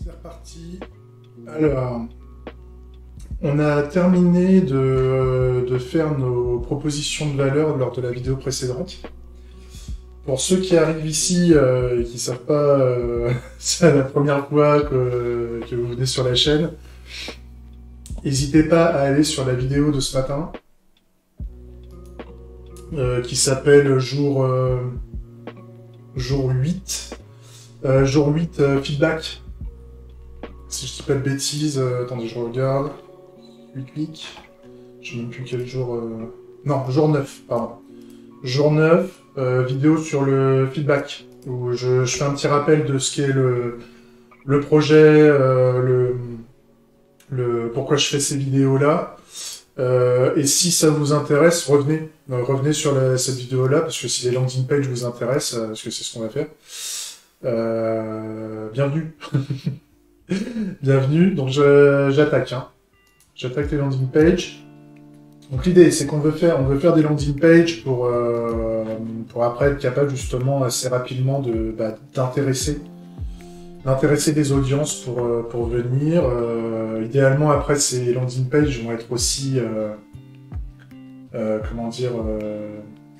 C'est reparti. Alors, on a terminé de faire nos propositions de valeur lors de la vidéo précédente. Pour ceux qui arrivent ici et qui ne savent pas, c'est la première fois que vous venez sur la chaîne, n'hésitez pas à aller sur la vidéo de ce matin, qui s'appelle jour 8. Jour 8 feedback. Si je dis pas de bêtises, attendez, je regarde. Clic. Je sais même plus quel jour... Non, jour 9, pardon. Jour 9, vidéo sur le feedback, où je fais un petit rappel de ce qu'est le projet, pourquoi je fais ces vidéos-là. Et si ça vous intéresse, revenez sur cette vidéo-là, parce que si les landing pages vous intéressent, parce que c'est ce qu'on va faire. Bienvenue. Bienvenue. Donc j'attaque. J'attaque les landing pages. Donc l'idée, c'est qu'on veut faire des landing pages pour après être capable justement assez rapidement d'intéresser des audiences pour venir. Idéalement, après, ces landing pages vont être aussi,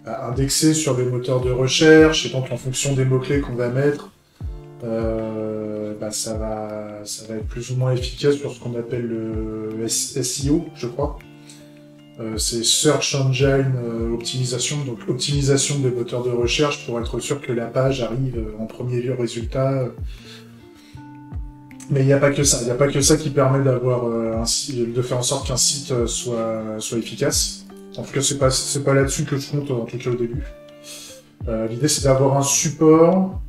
indexés sur les moteurs de recherche, et donc en fonction des mots-clés qu'on va mettre, ça va être plus ou moins efficace sur ce qu'on appelle le SEO, je crois. C'est Search Engine Optimisation, donc optimisation des moteurs de recherche pour être sûr que la page arrive en premier résultat. Mais il n'y a pas que ça. Il n'y a pas que ça qui permet de faire en sorte qu'un site soit efficace. En tout cas, c'est pas là-dessus que je compte, en tout cas au début. L'idée, c'est d'avoir un support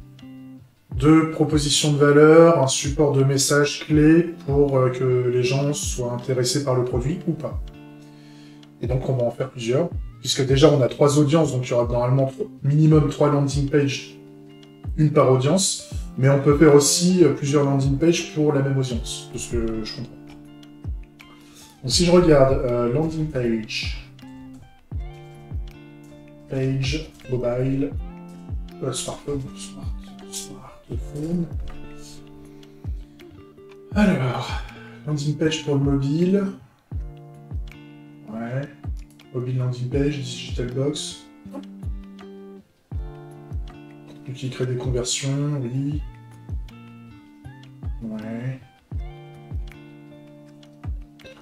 de propositions de valeur, un support de messages clés pour que les gens soient intéressés par le produit ou pas. Et donc, on va en faire plusieurs, puisque déjà, on a 3 audiences, donc il y aura normalement minimum 3 landing pages, une par audience, mais on peut faire aussi plusieurs landing pages pour la même audience, de ce que je comprends. Donc, si je regarde landing page, mobile, smartphone. Alors, landing page pour le mobile. Ouais. Mobile landing page, digital box. Qui crée des conversions, oui. Ouais.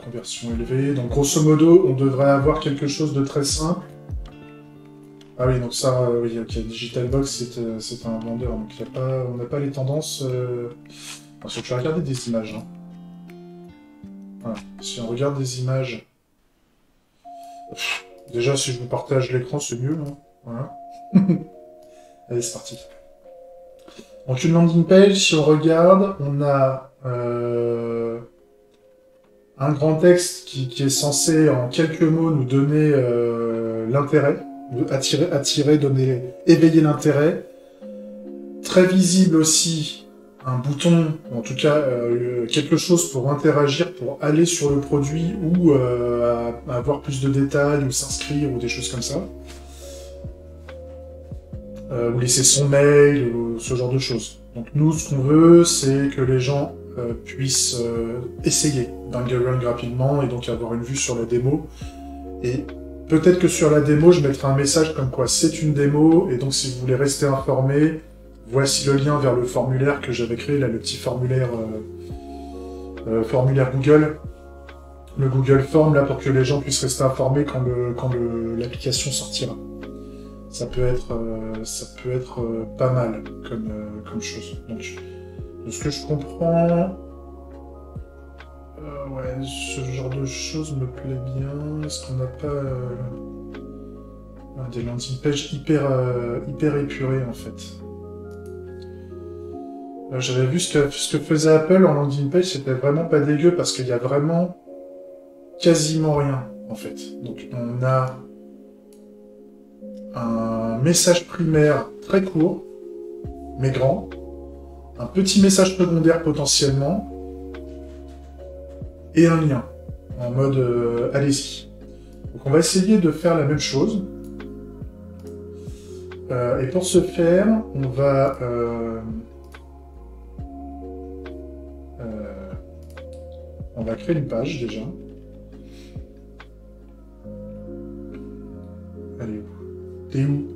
Conversion élevée. Donc grosso modo, on devrait avoir quelque chose de très simple. Ah oui, donc ça, oui, ok, digital box, c'est un vendeur, donc on n'a pas les tendances. Parce que tu vas regarder des images. Voilà. Si on regarde des images. Déjà, si je vous partage l'écran, c'est mieux. Voilà. Allez, c'est parti. Donc, une landing page, si on regarde, on a un grand texte qui est censé, en quelques mots, nous donner l'intérêt, éveiller l'intérêt. Très visible aussi, un bouton, en tout cas quelque chose pour interagir, pour aller sur le produit ou avoir plus de détails ou s'inscrire ou des choses comme ça. Ou laisser son mail ou ce genre de choses. Donc nous, ce qu'on veut, c'est que les gens puissent essayer Bangarang rapidement et donc avoir une vue sur la démo. Et peut-être que sur la démo, je mettrai un message comme quoi c'est une démo, et donc si vous voulez rester informé, voici le lien vers le formulaire que j'avais créé, là, le petit formulaire Google. Le Google Form, là, pour que les gens puissent rester informés quand l'application sortira. Ça peut être pas mal comme chose. Donc, de ce que je comprends, ouais, ce genre de choses me plaît bien. Est-ce qu'on n'a pas des landing pages hyper épurées, en fait? J'avais vu ce que faisait Apple en landing page, c'était vraiment pas dégueu parce qu'il y a vraiment quasiment rien, en fait. Donc, on a un message primaire très court, mais grand, un petit message secondaire potentiellement, et un lien, en mode allez-y. Donc on va essayer de faire la même chose. Et pour ce faire, on va On va créer une page déjà. Allez, où? T'es où?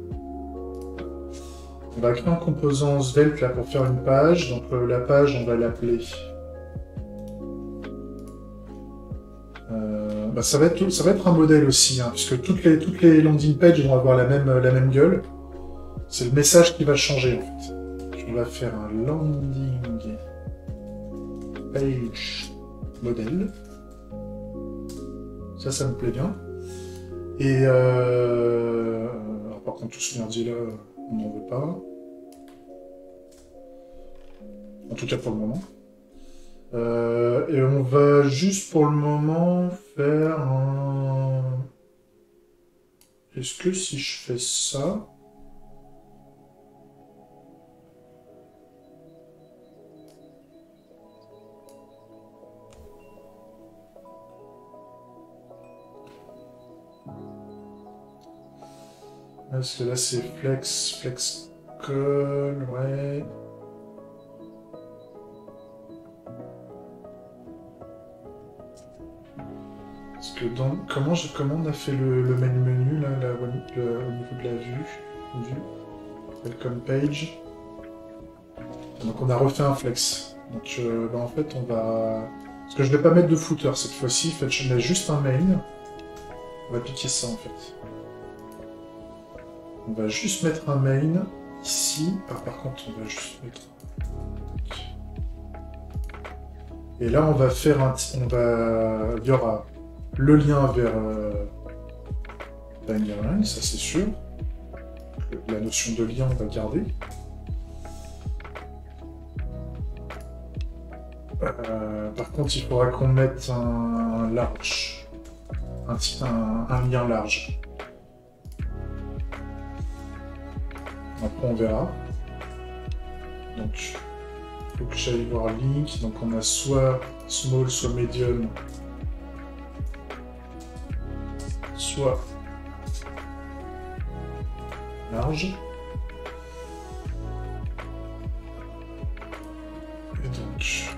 On va créer un composant Svelte là pour faire une page. Donc la page, on va l'appeler. Ça va être un modèle aussi, hein, puisque toutes les landing pages vont avoir la même gueule. C'est le message qui va changer en fait. On va faire un landing page modèle. Ça me plaît bien. Et alors, par contre, tout ce merdier là, on n'en veut pas. En tout cas pour le moment. Et on va juste pour le moment faire un... Est-ce que si je fais ça... Parce que là c'est flex call, ouais... Parce que dans... comment on a fait le menu là, au niveau de la vue. Welcome page. Donc on a refait un flex. Donc en fait on va... Parce que je vais pas mettre de footer cette fois-ci, en fait je mets juste un main. On va piquer ça en fait. On va juste mettre un main ici. Ah, par contre on va juste mettre... Et là on va faire un... Il y aura le lien vers Bangerline, ça c'est sûr. La notion de lien on va garder. Par contre, il faudra qu'on mette un large, un lien large. Après, on verra. Donc, il faut que j'aille voir link. Donc, on a soit small, soit medium, soit large. Et donc...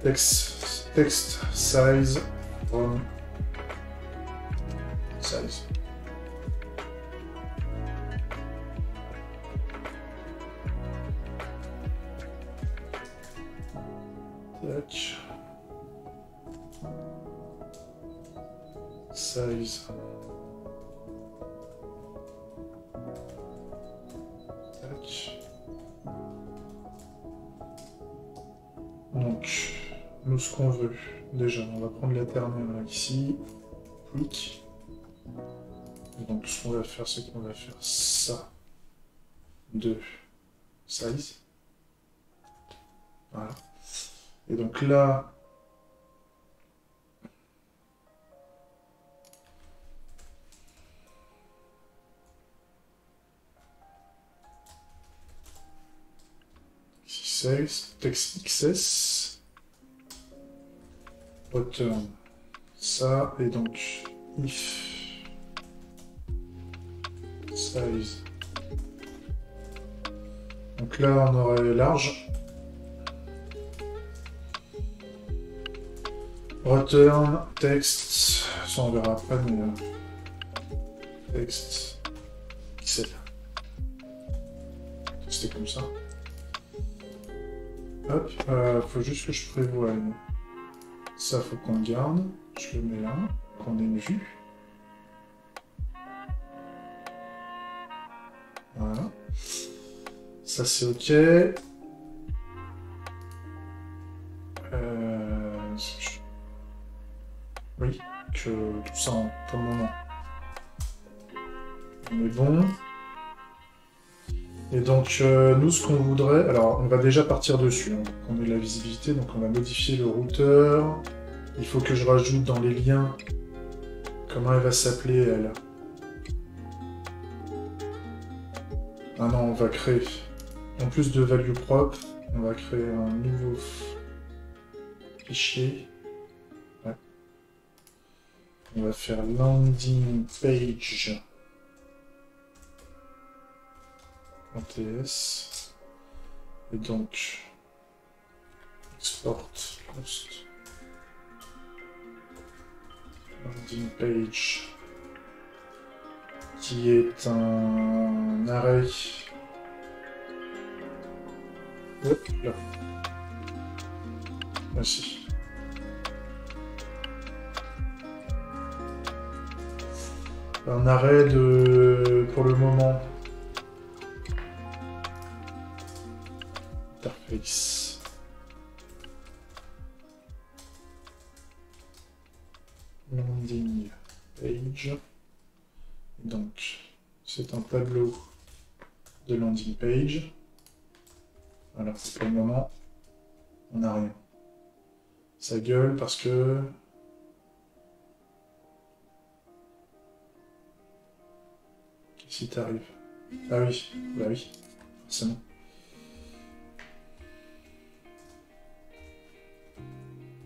Text size from size. Tac. Size. Tac. Donc, nous ce qu'on veut, déjà, on va prendre la dernière là, ici, clic. Et donc ce qu'on va faire, c'est qu'on va faire ça de size. Voilà. Et donc là, size, text XS, return ça, et donc if size. Donc là, on aurait large. Return text, ça on verra après, mais text XL. C'était comme ça. Hop, faut juste que je prévoie. Ça, faut qu'on le garde. Je le mets là, qu'on ait une vue. Voilà. Ça, c'est OK. Oui, que tout ça pour le moment. On est bon. Et donc, nous, ce qu'on voudrait... Alors, on va déjà partir dessus, hein, qu'on ait de la visibilité. Donc, on va modifier le routeur. Il faut que je rajoute dans les liens comment elle va s'appeler, elle. Ah non, on va créer... En plus de value propre, on va créer un nouveau fichier. Ouais. On va faire landing page en TS. Et donc, export post landing page qui est un array. Hop là. Merci. Un arrêt de, pour le moment, interface. Landing page. Donc, c'est un tableau de landing page. Voilà, pour le moment, on n'a rien. Ça gueule parce que... Qu'est-ce qui t'arrive? Ah oui, bah oui, forcément.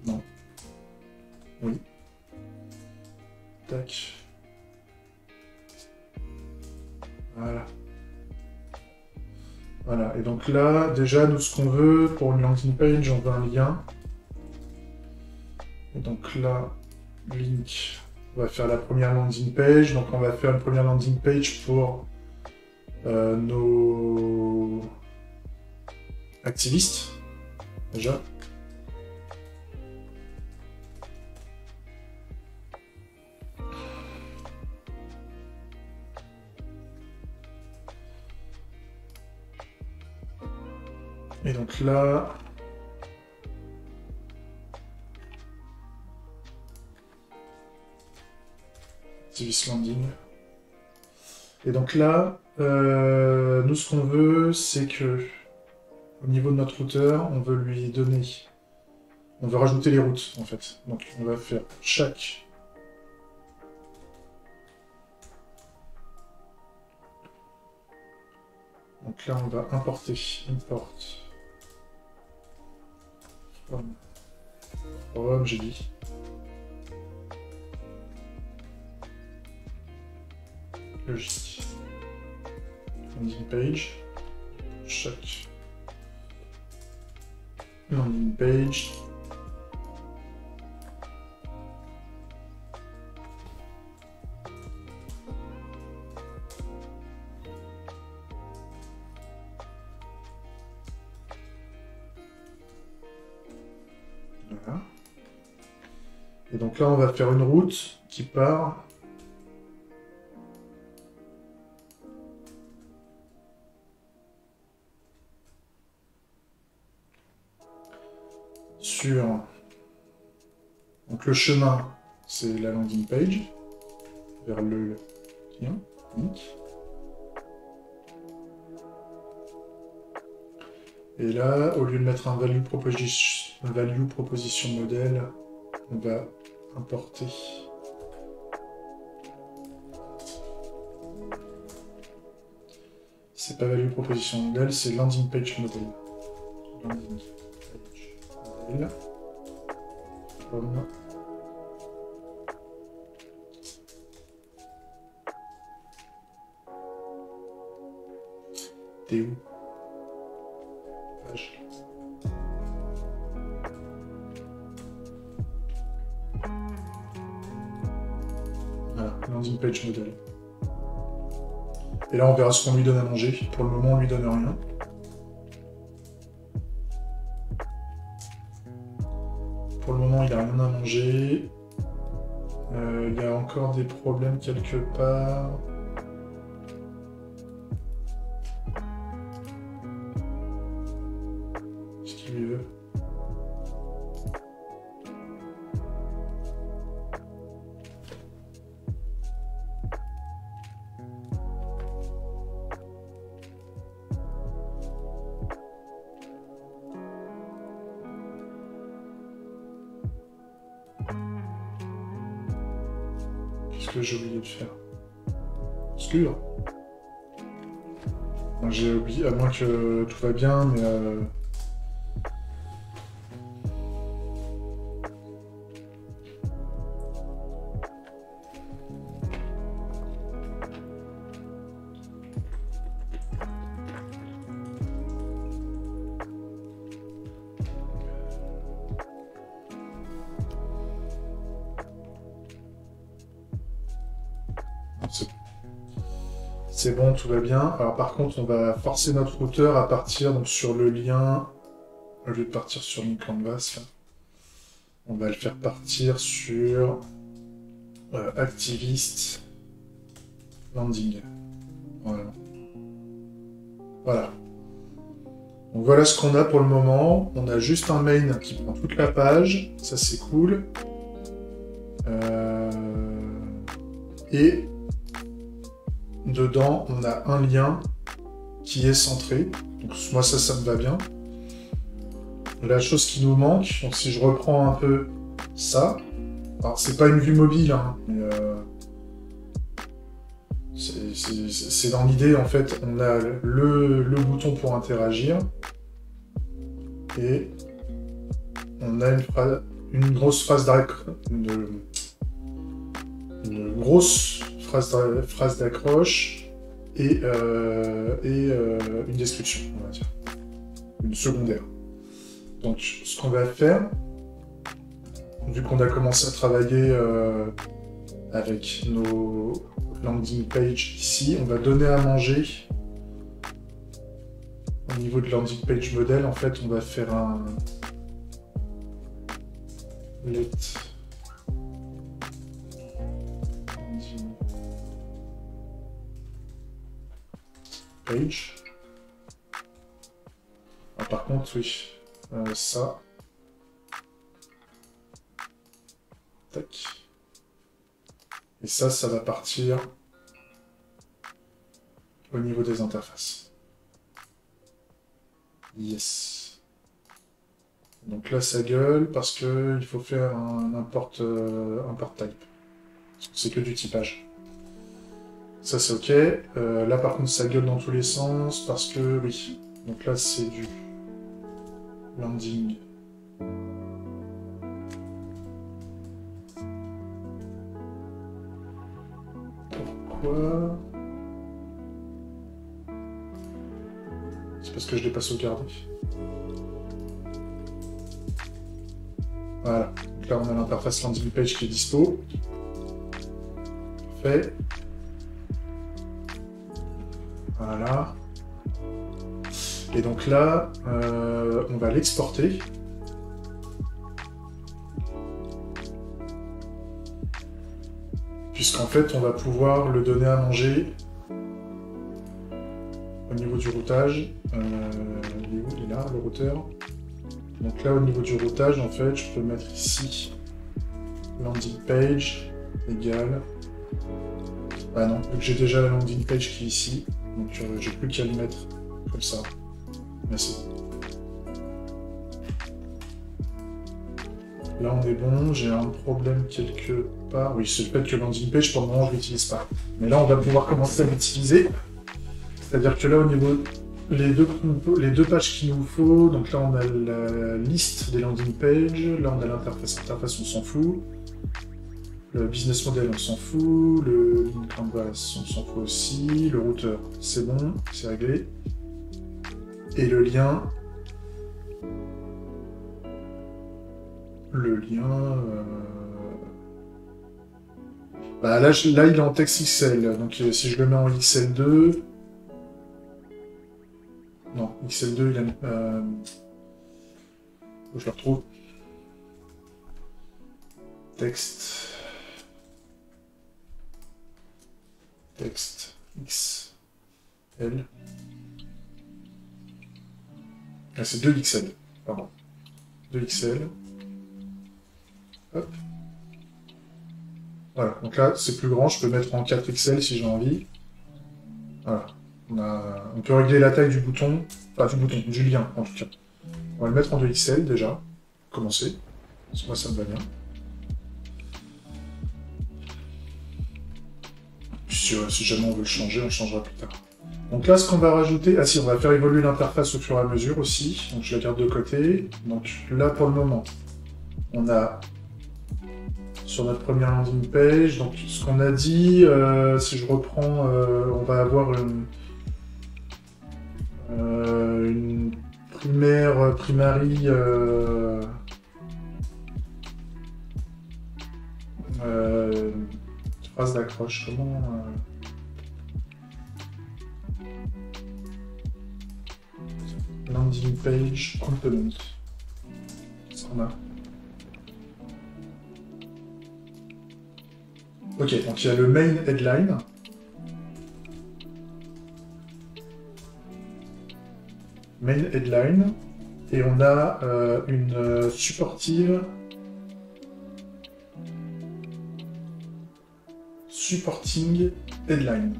Non. Oui. Tac. Voilà. Voilà, et donc là, déjà, nous, ce qu'on veut, pour une landing page, on veut un lien. Et donc là, link, on va faire la première landing page. Donc on va faire une première landing page pour nos activistes, déjà. Et donc là... Activist landing. Et donc là, nous ce qu'on veut, c'est que au niveau de notre routeur, on veut lui donner... On veut rajouter les routes, en fait. Donc on va faire chaque... Donc là, on va importer, import, from, j'ai dit. Logique. Landing page. Chaque landing page. Voilà. Et donc là, on va faire une route qui part sur... Donc le chemin, c'est la landing page, vers le client, link. Et là, au lieu de mettre un value proposition modèle, on va importer c'est pas value proposition modèle, c'est landing page model. Landing page model. Comme t'es où? Page. Voilà, landing page model. Et là, on verra ce qu'on lui donne à manger. Pour le moment, on lui donne rien. Pour le moment, il n'a rien à manger. Il y a encore des problèmes quelque part. Qu'est-ce qu'il lui veut? Qu'est-ce que j'ai oublié de faire? Exclure. J'ai oublié, à moins que tout va bien, mais... C'est bon, tout va bien. Alors par contre, on va forcer notre routeur à partir donc, sur le lien, au lieu de partir sur une canvas, là, on va le faire partir sur Activist Landing. Voilà. Voilà. Donc voilà ce qu'on a pour le moment. On a juste un main qui prend toute la page. Ça, c'est cool. Et dedans, on a un lien qui est centré. Donc moi, ça me va bien. La chose qui nous manque, donc si je reprends un peu ça, alors c'est pas une vue mobile, hein, mais c'est dans l'idée, en fait, on a le bouton pour interagir, et on a une grosse phrase d'accroche et une description, on va dire, une secondaire. Donc, ce qu'on va faire, vu qu'on a commencé à travailler avec nos landing pages ici, on va donner à manger. Au niveau de landing page modèle, en fait, on va faire un let landing page. Ah, par contre, oui. Ça. Tac. Et ça va partir au niveau des interfaces. Yes. Donc là, ça gueule parce que il faut faire un import type. C'est que du typage. Ça, c'est OK. Là, par contre, ça gueule dans tous les sens parce que, oui. Donc là, c'est du landing. Pourquoi? C'est parce que je l'ai pas sauvegardé. Voilà. Donc là, on a l'interface landing page qui est dispo. Parfait. Voilà. Et donc là, on va l'exporter. Puisqu'en fait, on va pouvoir le donner à manger au niveau du routage. Il est où? Il est là, le routeur. Donc là, au niveau du routage, en fait, je peux mettre ici landing page égale... Ah non, vu que j'ai déjà la landing page qui est ici, donc j'ai plus qu'à le mettre comme ça. Merci. Là, on est bon. J'ai un problème quelque part. Oui, c'est le fait que landing page, pour le moment, je ne l'utilise pas. Mais là, on va pouvoir commencer à l'utiliser. C'est-à-dire que là, au niveau les deux pages qu'il nous faut, donc là, on a la liste des landing pages. Là, on a l'interface. L'interface, on s'en fout. Le business model, on s'en fout. Le link canvas, on s'en fout aussi. Le routeur, c'est bon, c'est réglé. Et le lien... Bah là, il est en texte XL, donc si je le mets en XL2... Non, XL2, il a... Où je le retrouve? Texte... XL... Ah, c'est 2 XL, pardon. 2 XL... Hop. Voilà, donc là c'est plus grand, je peux mettre en 4 XL si j'ai envie. Voilà. On peut régler la taille du bouton, enfin du lien en tout cas. On va le mettre en 2 XL déjà, commencer. Moi ça me va bien. Si jamais on veut le changer, on le changera plus tard. Donc là ce qu'on va rajouter, on va faire évoluer l'interface au fur et à mesure aussi, donc je la garde de côté. Donc là pour le moment, on a sur notre première landing page, donc ce qu'on a dit, si je reprends, on va avoir une primary phrase d'accroche, comment landing page component. Qu'est-ce qu'on a? Ok, donc il y a le main headline. Main headline. Et on a une supportive. Supporting headline.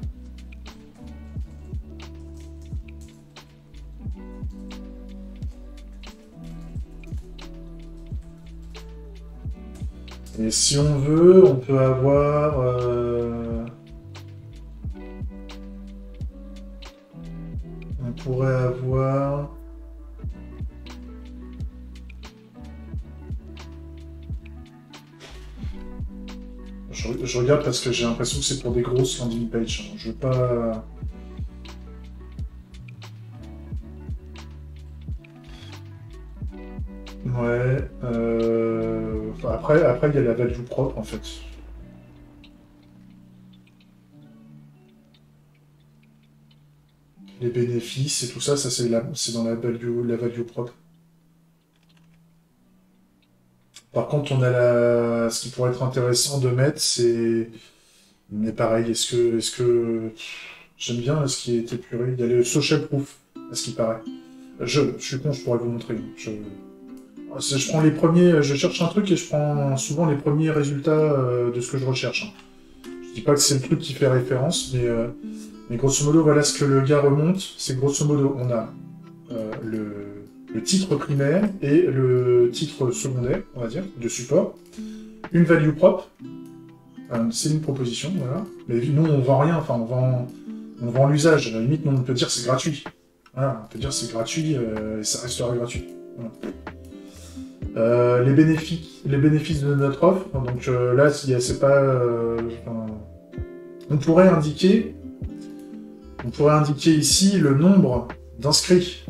Et si on veut, on peut avoir... on pourrait avoir... Je regarde parce que j'ai l'impression que c'est pour des grosses landing pages. Je veux pas... Ouais. Enfin, après, il y a la value propre, en fait. Les bénéfices et tout ça, c'est dans la value propre. Par contre, on a ce qui pourrait être intéressant de mettre, c'est... Mais pareil, est-ce que... J'aime bien ce qui est épuré. Il y a le social proof, à ce qui paraît. Je suis con, je pourrais vous montrer. Je prends les premiers... Je cherche un truc et je prends souvent les premiers résultats de ce que je recherche. Je dis pas que c'est le truc qui fait référence, mais grosso modo, voilà ce que le gars remonte. C'est grosso modo, on a le titre primaire et le titre secondaire, on va dire, de support. Une value propre. C'est une proposition, voilà. Mais nous, on vend rien, enfin, on vend l'usage. À la limite, nous, on peut dire c'est gratuit. Voilà, on peut dire c'est gratuit et ça restera gratuit. Voilà. Les bénéfices de notre offre. Donc là, c'est pas... on pourrait indiquer ici le nombre d'inscrits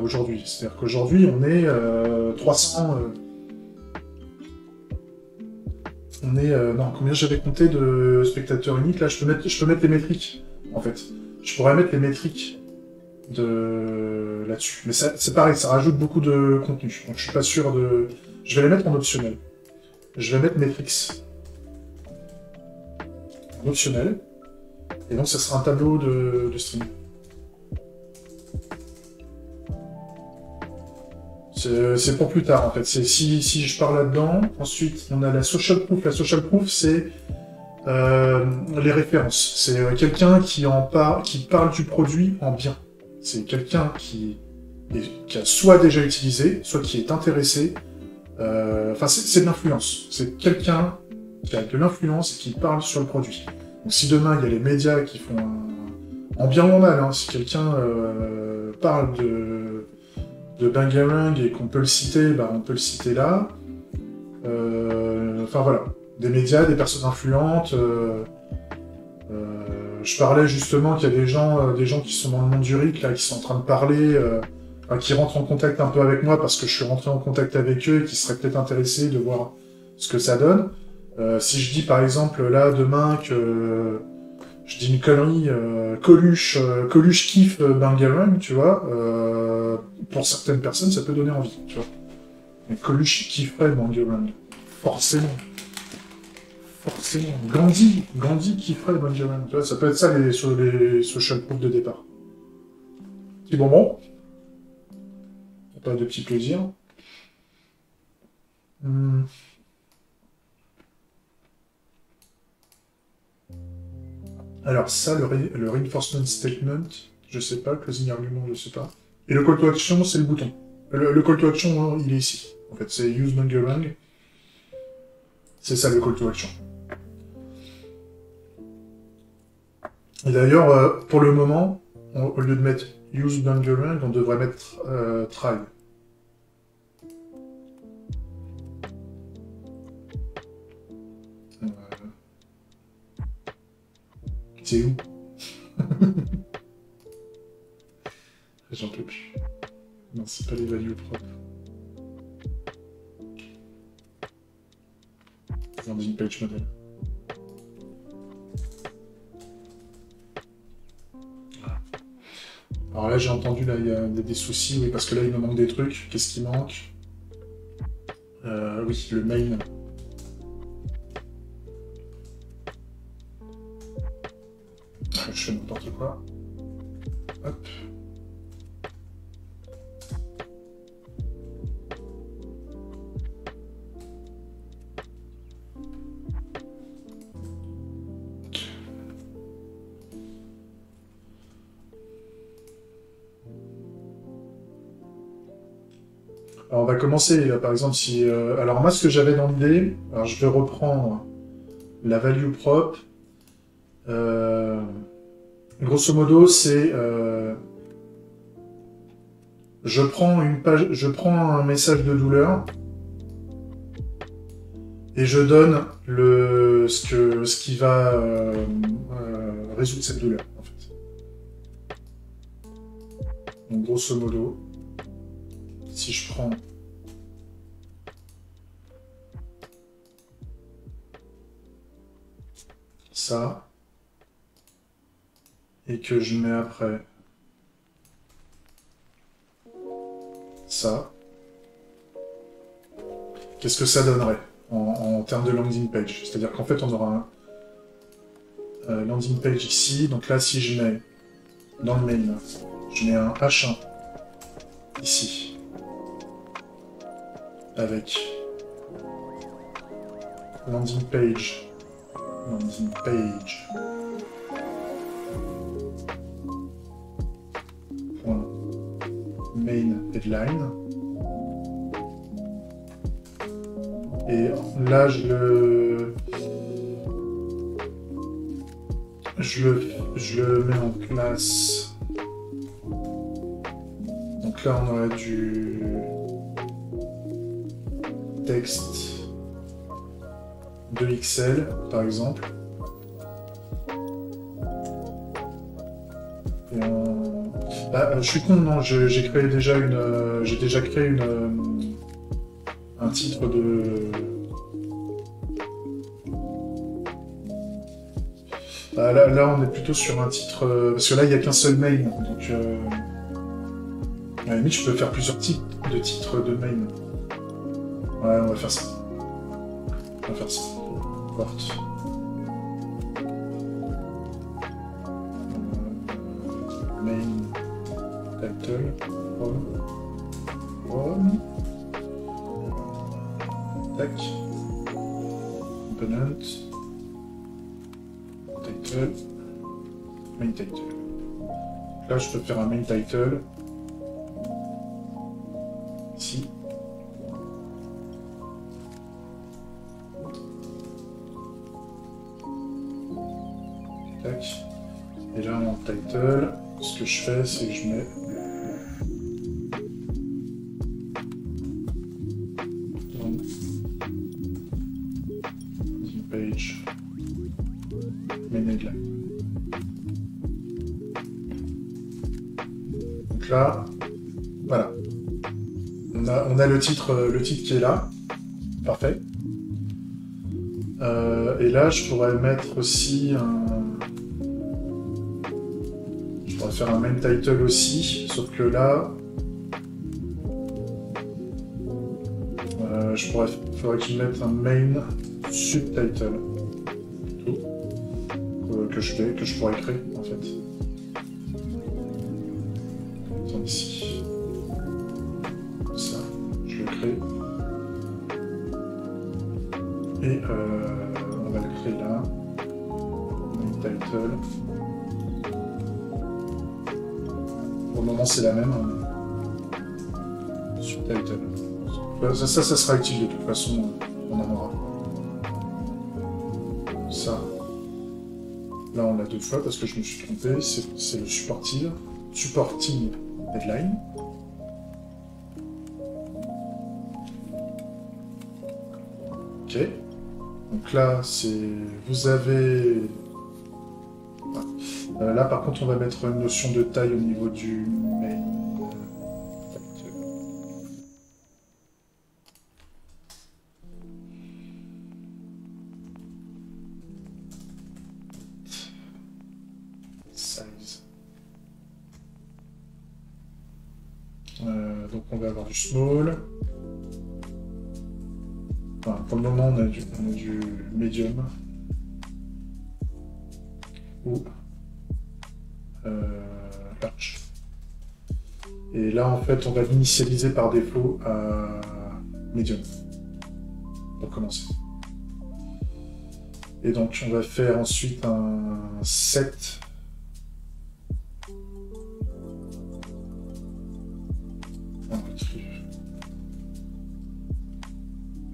aujourd'hui. C'est-à-dire qu'aujourd'hui, on est 300... on est... non, combien j'avais compté de spectateurs uniques? Là, je peux mettre les métriques, en fait. Je pourrais mettre les métriques là-dessus. Mais c'est pareil, ça rajoute beaucoup de contenu. Donc je suis pas sûr de... Je vais les mettre en optionnel. Je vais mettre métriques en optionnel. Et donc ça sera un tableau de stream. C'est pour plus tard en fait. C'est si je pars là-dedans. Ensuite, on a la social proof. La social proof, c'est les références. C'est quelqu'un qui parle du produit en bien. C'est quelqu'un qui a soit déjà utilisé, soit qui est intéressé. Enfin, c'est de l'influence. C'est quelqu'un qui a de l'influence et qui parle sur le produit. Donc si demain, il y a les médias qui font en bien ou en mal, hein, si quelqu'un parle de Bangarang et qu'on peut le citer, bah, on peut le citer là. Enfin voilà, des médias, des personnes influentes. Je parlais justement qu'il y a des gens qui sont dans le monde du RIC, là, qui sont en train de parler, qui rentrent en contact un peu avec moi parce que je suis rentré en contact avec eux et qui seraient peut-être intéressés de voir ce que ça donne. Si je dis par exemple là demain que je dis une connerie, Coluche kiffe Bangarang, tu vois, pour certaines personnes ça peut donner envie, tu vois. Mais Coluche kifferait Bangarang, forcément. Gandhi kifferait Bangarang, tu vois, ça peut être ça les social proof de départ. Petit bonbon, pas de petits plaisirs. Alors ça, le reinforcement statement, je sais pas, closing argument, je sais pas. Et le call to action, c'est le bouton. Le call to action, il est ici. En fait, c'est use Bangarang. C'est ça le call to action. Et d'ailleurs, pour le moment, au lieu de mettre use Bangarang, on devrait mettre try. C'est où? J'en peux plus. Non, c'est pas les values propres. Landing page model. Alors là, j'ai entendu, là, il y a des soucis, oui, parce que là, il me manque des trucs. Qu'est-ce qui manque? Oui, le main. Je fais n'importe quoi. Hop. Alors on va commencer, par exemple, si... alors moi, ce que j'avais dans l'idée, alors je vais reprendre la value prop. Grosso modo, c'est... je prends une page, je prends un message de douleur et je donne ce qui va résoudre cette douleur, en fait. Donc, grosso modo, si je prends ça et que je mets après ça, qu'est-ce que ça donnerait en termes de landing page? C'est-à-dire qu'en fait, on aura un landing page ici. Donc là, si je mets dans le main, je mets un H1 ici avec landing page, point main headline. Et là, je le mets en classe. Donc là, on aurait du texte de XL, par exemple. Et je suis con, non, j'ai créé déjà j'ai déjà créé un titre de... Là, on est plutôt sur un titre... parce que là, il n'y a qu'un seul main. Donc, à la limite, je peux faire plusieurs types de titres de main. Ouais, on va faire ça. Porte. Main. Title. From. Tac. Component. Title. Main title. Là, je peux faire un main title. Ici. Tac. Et là, mon title, ce que je fais, c'est que je mets page main headline. Donc là, voilà. On a le titre qui est là. Parfait. Et là, je pourrais mettre aussi je pourrais faire un main title aussi, sauf que là, faudrait que je mette un main subtitle. Tout. Que je pourrais créer, en fait. Attends, ici. Ça, je le crée. Et on va le créer là. Main title. Pour le moment, c'est la même. Subtitle. Ça sera utile de toute façon. On en aura. Ça. Là, on l'a deux fois parce que je me suis trompé. C'est le supporting headline. Ok. Donc là, vous avez... là, par contre, on va mettre une notion de taille au niveau du main. Size. on va avoir du small. Enfin, pour le moment, on a du medium. Ou large. Et là, en fait, on va l'initialiser par défaut à medium. Pour commencer. Et donc, on va faire ensuite un set.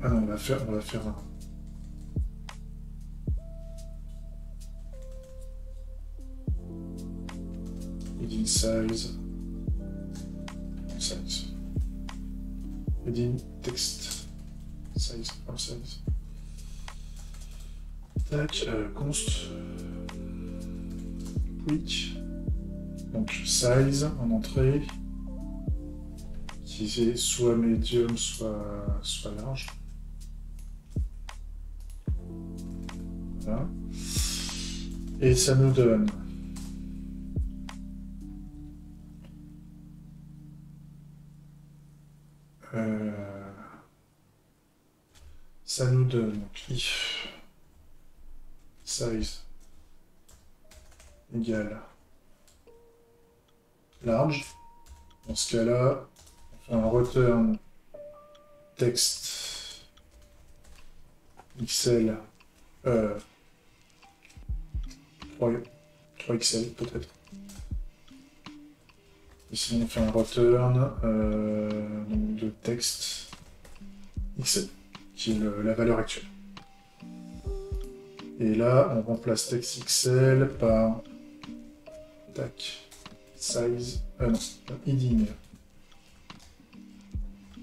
Ah non, on va faire un. Heading size. Heading text. Size. Size. Tac, const. Quick. Donc, size en entrée. Utiliser soit medium, soit large. Voilà. Et ça nous donne donc if size égale large. Dans ce cas-là, on fait un return text XL 3XL peut-être. Ici on fait un return donc de texte XL, qui est la valeur actuelle. Et là, on remplace text XL par tac, size, non, heading.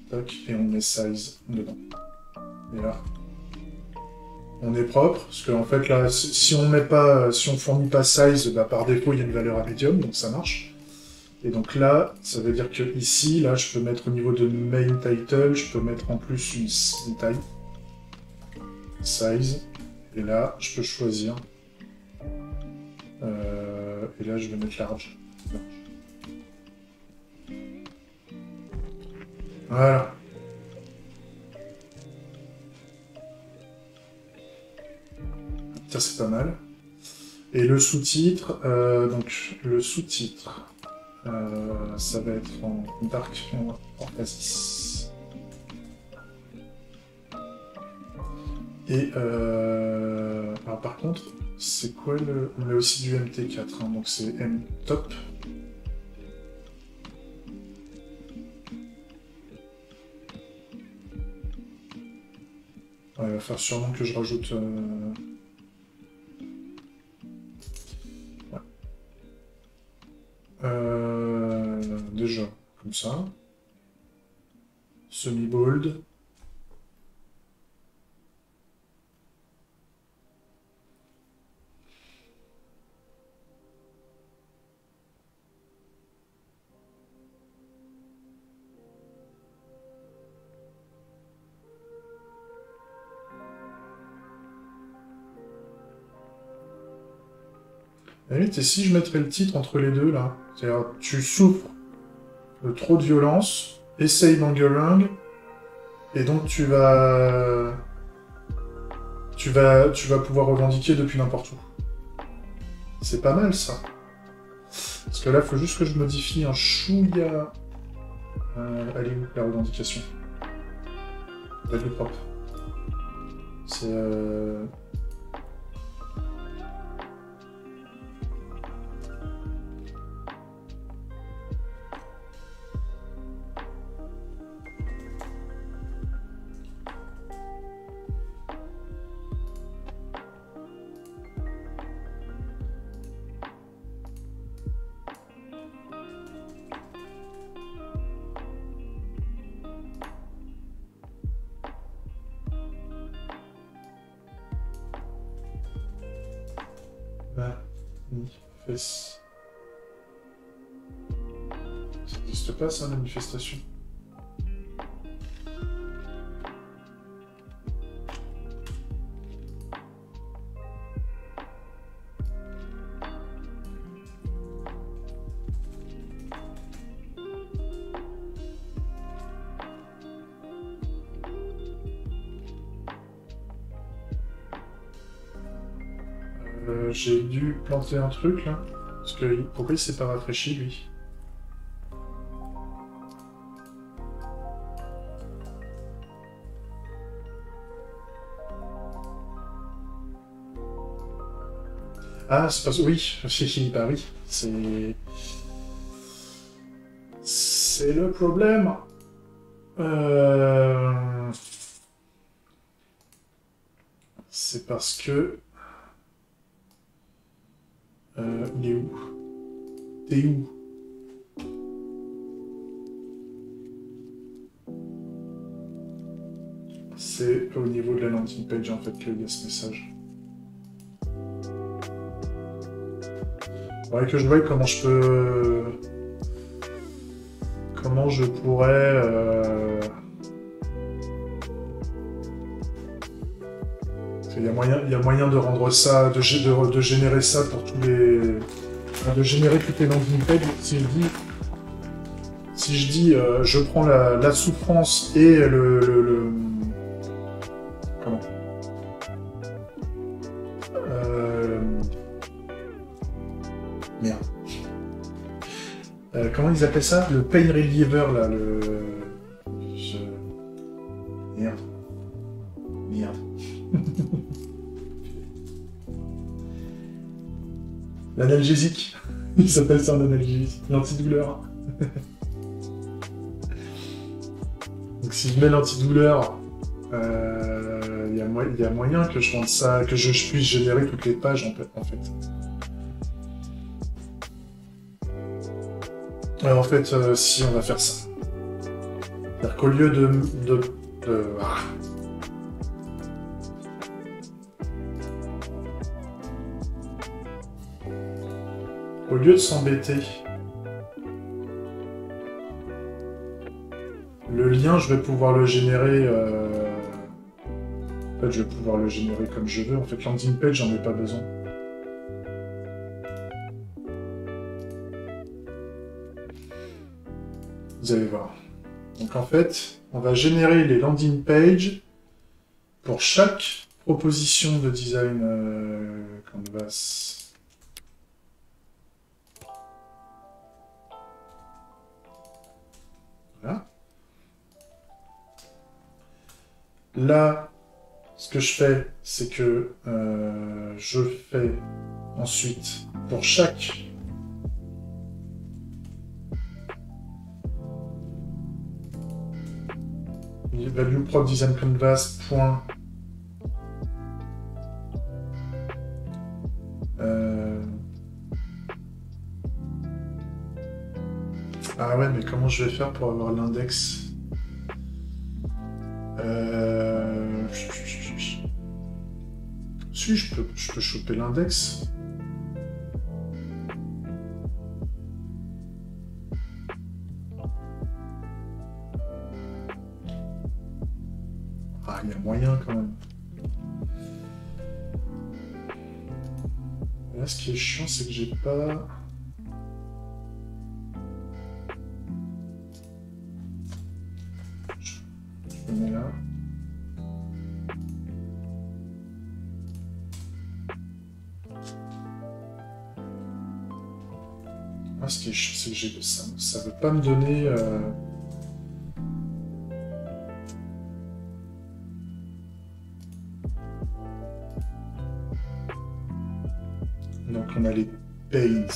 Tac, et on met size dedans. Et là, on est propre, parce qu'en fait là, si on fournit pas size, bah, par défaut il y a une valeur à medium, donc ça marche. Et donc là, ça veut dire que ici, là, je peux mettre au niveau de main title, je peux mettre en plus une taille, size, et là, je peux choisir. Et là, je vais mettre large. Voilà. Ça, c'est pas mal. Et le sous-titre, donc le sous-titre, ça va être en dark emphasis. Et alors par contre, c'est quoi le... On a aussi du MT4, hein, donc c'est M-top. Ouais, il va falloir sûrement que je rajoute... déjà, comme ça. Semi-bold. Et si je mettrais le titre entre les deux, là, c'est-à-dire, tu souffres de trop de violence, essaye Bangerang, et donc tu vas pouvoir revendiquer depuis n'importe où. C'est pas mal, ça. Parce que là, il faut juste que je modifie un chouïa. Elle est où, la revendication? Elle est propre. C'est... manifeste. Ça n'existe pas, ça, manifestation. J'ai dû planter un truc là. Parce que pourquoi il s'est pas rafraîchi lui? Ah, c'est parce que oui, bah oui, c'est le problème. C'est parce que il est où? T'es où? C'est au niveau de la landing page en fait qu'il y a ce message. Faudrait que je voie comment je peux... Comment je pourrais... Il y a moyen de rendre ça, de générer ça pour tous les... de générer toutes les landing pages. Si je dis je prends la souffrance et comment merde. Comment ils appellent ça? Le pain reliever, là, Merde. Merde. L'analgésique. Ils s'appellent ça un analgésique. L'antidouleur. Donc si je mets l'antidouleur, il y a moyen que je rende ça, que je puisse générer toutes les pages en fait. Alors en fait, si on va faire ça. C'est-à-dire qu'au lieu au lieu de s'embêter, le lien, je vais pouvoir le générer. En fait, je vais pouvoir le générer comme je veux. En fait, landing page, j'en ai pas besoin. Vous allez voir. Donc en fait, on va générer les landing pages pour chaque proposition de design Canvas. Voilà. Là, ce que je fais, c'est que je fais ensuite pour chaque value prop design canvas point ah ouais, mais comment je vais faire pour avoir l'index? Si, je peux choper l'index. Ah, il y a moyen quand même. Là, ce qui est chiant, c'est que j'ai pas... Je me mets là. Ah, ce qui est chiant, c'est que ça veut pas me donner... Donc on a les paints.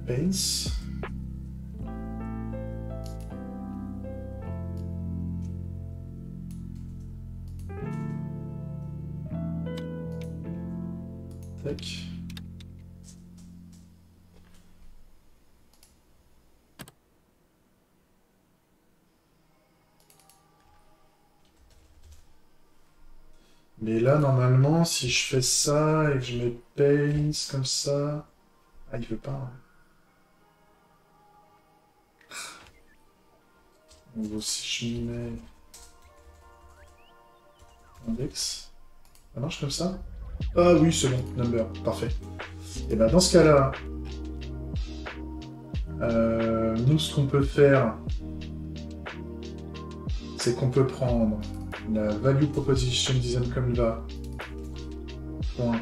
Paints. Tac. Mais là, normalement, si je fais ça et que je mets paints comme ça... Ah, il veut pas. Hein. Donc, si je mets... Index... Ça marche comme ça? Ah oui, c'est bon, number, parfait. Et ben dans ce cas-là, nous, ce qu'on peut faire, c'est qu'on peut prendre la value proposition design comme va. Point.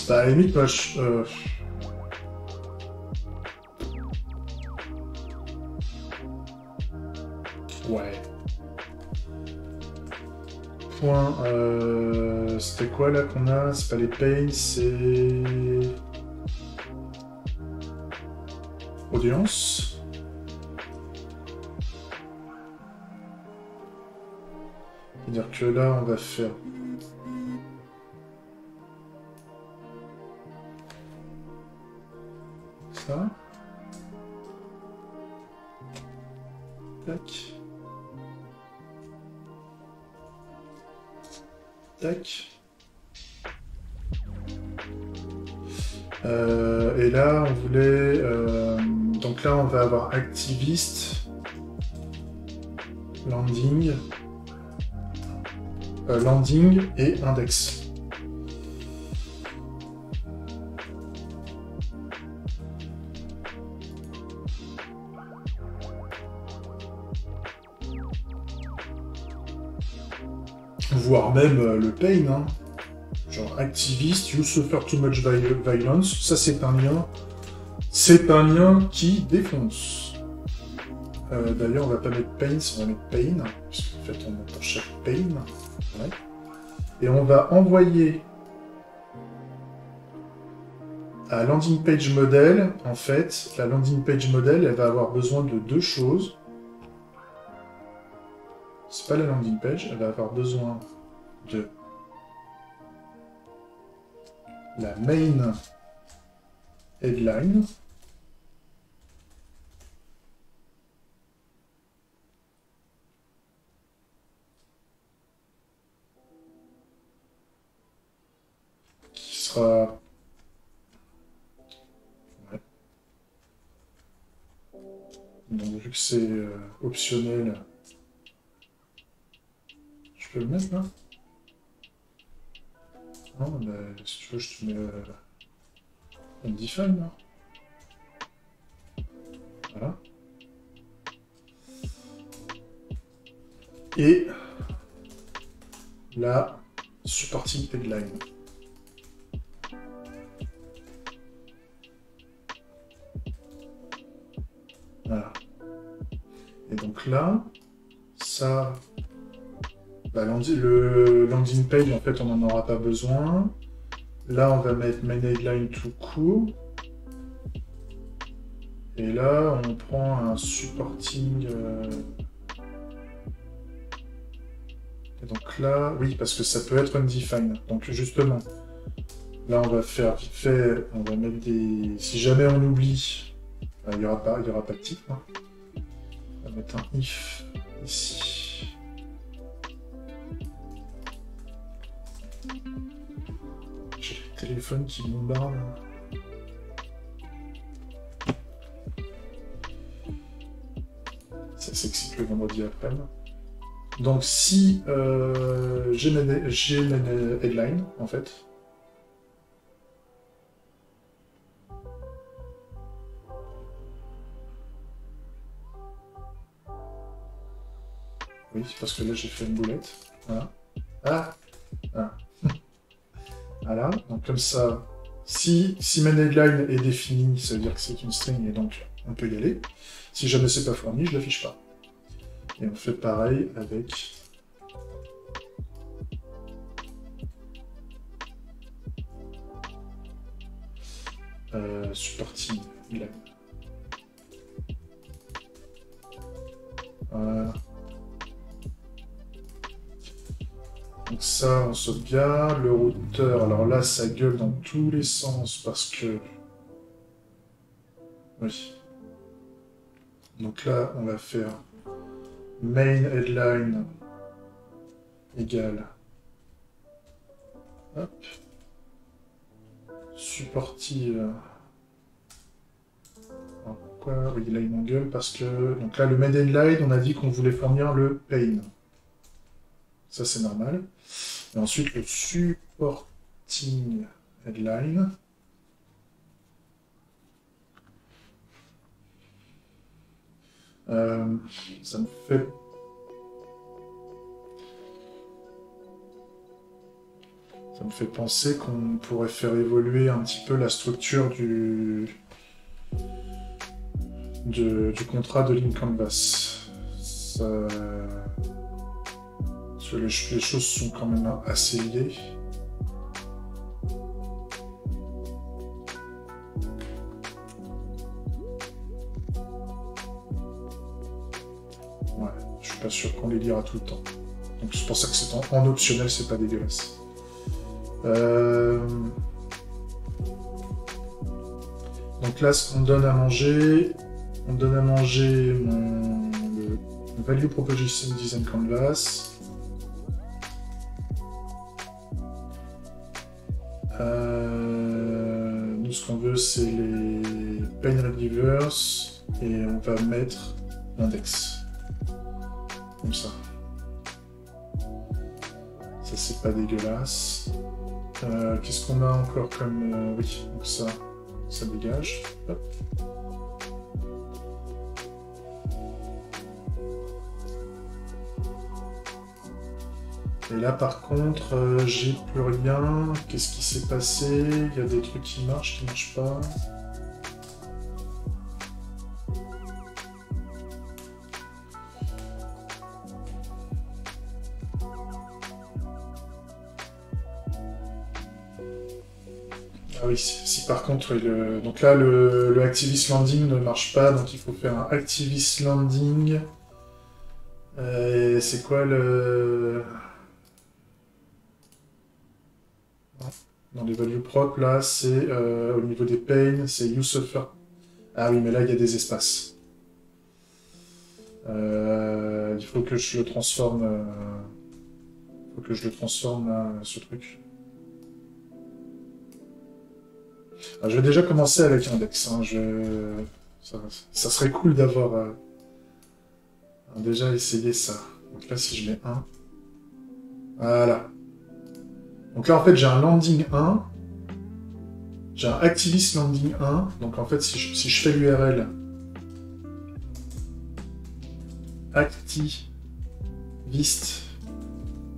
Bah, à la limite, moi, ouais. Point. C'était quoi là qu'on a? C'est pas les pains, c'est. Audience. C'est-à-dire que là, on va faire. Ça. Tac. Tac. Et là, on voulait... donc là, on va avoir activiste, landing, landing et index. Voire même le pain, hein. Genre activiste, you suffer too much violence, ça c'est un lien. C'est un lien qui défonce. D'ailleurs, on va pas mettre pain, on va mettre pain, puisqu'en fait on met pour chaque pain. Ouais. Et on va envoyer à landing page model, en fait, la landing page model, elle va avoir besoin de deux choses. C'est pas la landing page, elle va avoir besoin de la main headline. Qui sera... Ouais. Donc vu que c'est optionnel, je peux le mettre là? Non, bah, si tu veux, je te mets Undefined là. Voilà. Et la supporting headline. Voilà. Et donc là, ça... Bah, le landing page, en fait, on n'en aura pas besoin. Là, on va mettre main headline tout court. Et là, on prend un supporting... Et donc là, oui, parce que ça peut être undefined. Donc justement, là, on va faire vite fait, on va mettre des... Si jamais on oublie, il n'y aura pas de titre. Hein. On va mettre un if ici. J'ai le téléphone qui bombarde. Ça s'excite le vendredi après-midi. Donc si j'ai une headline, en fait, oui, parce que là j'ai fait une boulette. Voilà. Ah, ah. Voilà, donc comme ça, si main headline est définie, ça veut dire que c'est une string et donc on peut y aller. Si jamais c'est pas fourni, je l'affiche pas. Et on fait pareil avec supporting line. Voilà. Donc ça, on sauvegarde. Le routeur, alors là, ça gueule dans tous les sens parce que... Oui. Donc là, on va faire main headline égale... Hop. Supportive... Alors, pourquoi? Oui, là, il m'engueule parce que... Donc là, le main headline, on a dit qu'on voulait fournir le pain. Ça, c'est normal. Et ensuite, le supporting headline. Ça me fait... Ça me fait penser qu'on pourrait faire évoluer un petit peu la structure du contrat de Lean Canvas. Parce que les choses sont quand même assez liées. Ouais, je suis pas sûr qu'on les lira tout le temps. Donc c'est pour ça que c'est en optionnel, c'est pas dégueulasse. Donc là, ce qu'on donne à manger, on donne à manger le Value Proposition Design Canvas. Nous, ce qu'on veut, c'est les Pain Relievers et on va mettre l'index. Comme ça. Ça, c'est pas dégueulasse. Qu'est-ce qu'on a encore comme... oui, donc ça dégage. Hop. Et là, par contre, j'ai plus rien. Qu'est-ce qui s'est passé? Il y a des trucs qui marchent pas. Ah oui, si par contre, donc là, le Activist Landing ne marche pas, donc il faut faire un Activist Landing. C'est quoi le... Dans les values propres, là, c'est au niveau des pains, c'est You Suffer. Ah oui, mais là, il y a des espaces. Il faut que je le transforme... ce truc. Alors, je vais déjà commencer avec index. Hein. Ça serait cool d'avoir déjà essayé ça. Donc là, si je mets 1... Voilà. Donc là, en fait, j'ai un landing 1. J'ai un activist landing 1. Donc en fait, si je fais l'URL activist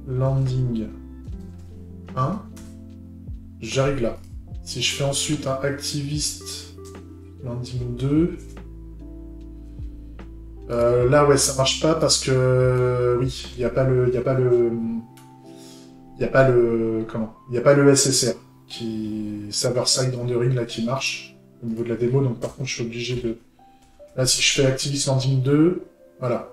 landing 1, j'arrive là. Si je fais ensuite un activist landing 2, là ouais ça marche pas parce que oui, il n'y a pas le SSR qui server-side rendering là qui marche au niveau de la démo, donc par contre je suis obligé de... Là si je fais activist landing 2, voilà.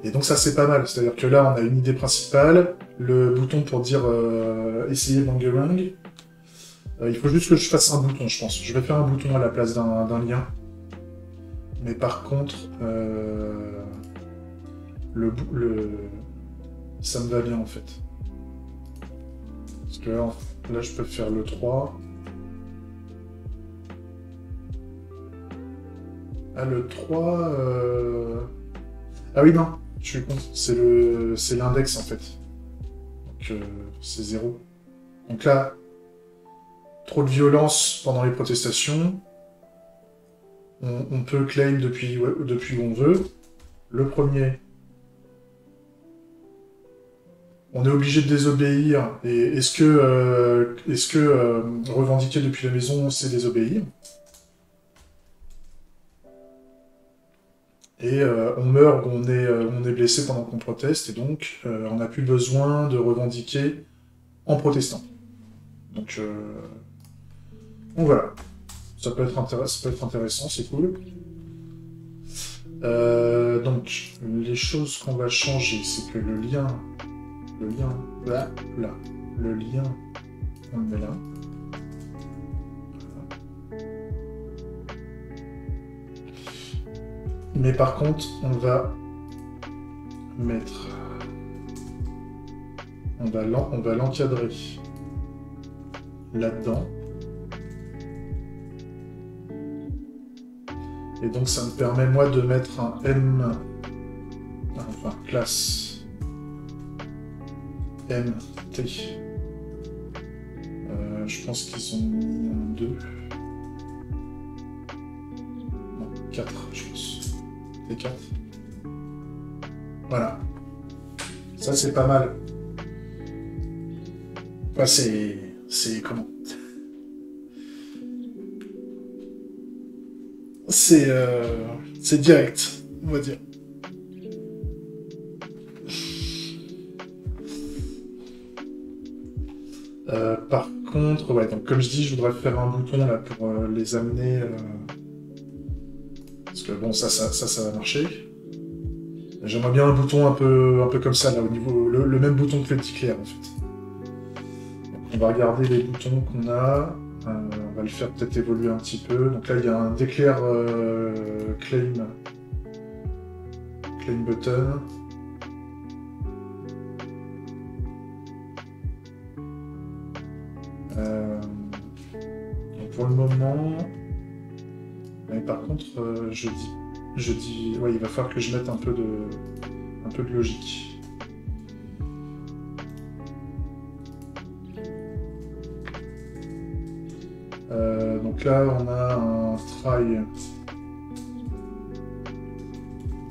Et donc ça c'est pas mal, c'est-à-dire que là on a une idée principale, le bouton pour dire essayer Bangerang. Il faut juste que je fasse un bouton, je pense. Je vais faire un bouton à la place d'un lien. Mais par contre, ça me va bien en fait. Parce que là je peux faire le 3. Ah le 3... Ah oui non, je suis con, c'est l'index en fait. Donc c'est 0. Donc là, trop de violence pendant les protestations. On peut claim depuis où on veut. Le premier, on est obligé de désobéir. Et est-ce que revendiquer depuis la maison, c'est désobéir? Et on meurt ou on est blessé pendant qu'on proteste, et donc on n'a plus besoin de revendiquer en protestant. Donc voilà. Ça peut être intéressant, c'est cool. Donc, les choses qu'on va changer, c'est que le lien, là, le lien, on le met là. Mais par contre, on va l'encadrer là-dedans. Et donc ça me permet moi de mettre un classe MT. Je pense qu'ils ont mis un 2. 4, je pense. T4. Voilà. Ça, c'est pas mal. Enfin, c'est comment? C'est direct, on va dire. Par contre, ouais, donc comme je dis, je voudrais faire un bouton là pour les amener. Parce que bon, ça va marcher. J'aimerais bien un bouton un peu comme ça, là, au niveau. Le même bouton que le petit clair, en fait. Donc, on va regarder les boutons qu'on a. On va le faire peut-être évoluer un petit peu. Donc là, il y a un déclare claim button. Donc pour le moment, mais par contre, je dis, ouais, il va falloir que je mette un peu de logique. Donc là, on a un try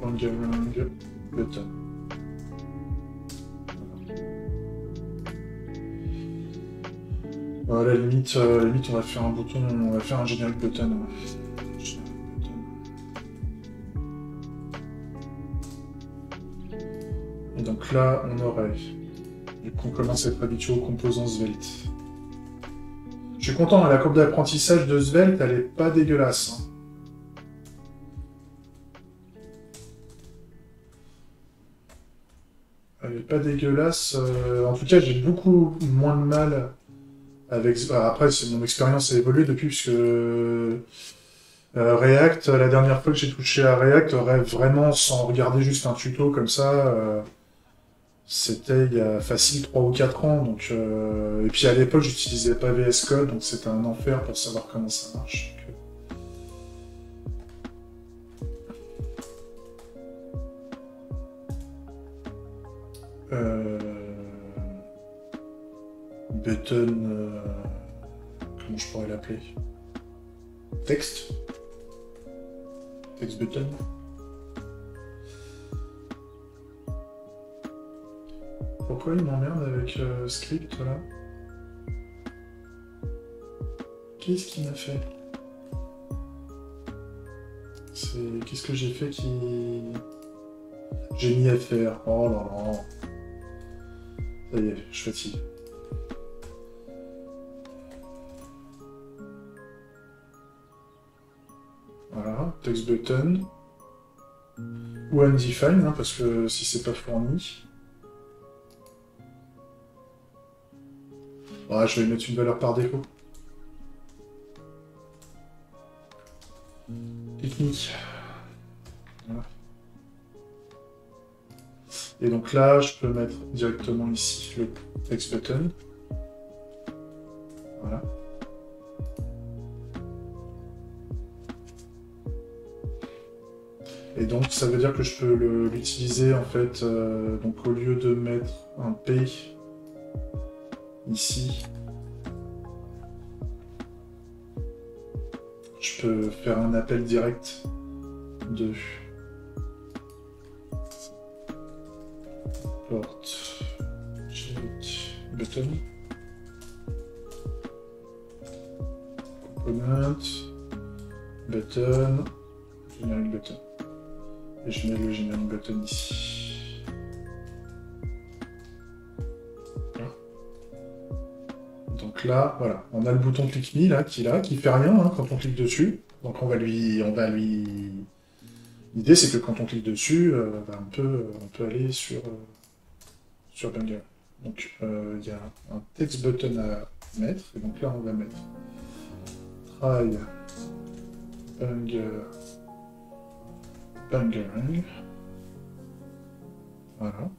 bangering button. À la limite, on va faire un bouton, on va faire un generic button. Et donc là, on aurait, vu qu'on commence à être habitué aux composants Svelte. Je suis content, hein, la courbe d'apprentissage de Svelte, elle est pas dégueulasse. Hein. Elle est pas dégueulasse. En tout cas, j'ai beaucoup moins de mal avec... Après, mon expérience a évolué depuis, puisque React, la dernière fois que j'ai touché à React, vraiment sans regarder juste un tuto comme ça, c'était il y a facile 3 ou 4 ans. Donc, et puis à l'époque, j'utilisais pas VS Code, donc c'était un enfer pour savoir comment ça marche. Button... comment je pourrais l'appeler? Text button. Pourquoi il m'emmerde avec script là? Qu'est-ce qu'il m'a fait? Qu'est-ce que j'ai fait qui... J'ai mis à faire. Oh là là. Ça y est, je fatigue. Voilà, text button. Ou undefined, hein, parce que si c'est pas fourni. Ah, je vais mettre une valeur par défaut. Technique. Voilà. Et donc là, je peux mettre directement ici le text button. Voilà. Et donc ça veut dire que je peux l'utiliser en fait, donc au lieu de mettre un P ici, je peux faire un appel direct de port generic button component button generic button. Et je mets le generic button ici. Voilà. Donc là, voilà, on a le bouton click me là, qui fait rien hein, quand on clique dessus. Donc on va lui. L'idée c'est que quand on clique dessus, on peut aller sur Banger. Donc il y a un text button à mettre, et donc là on va mettre try bangering. Voilà.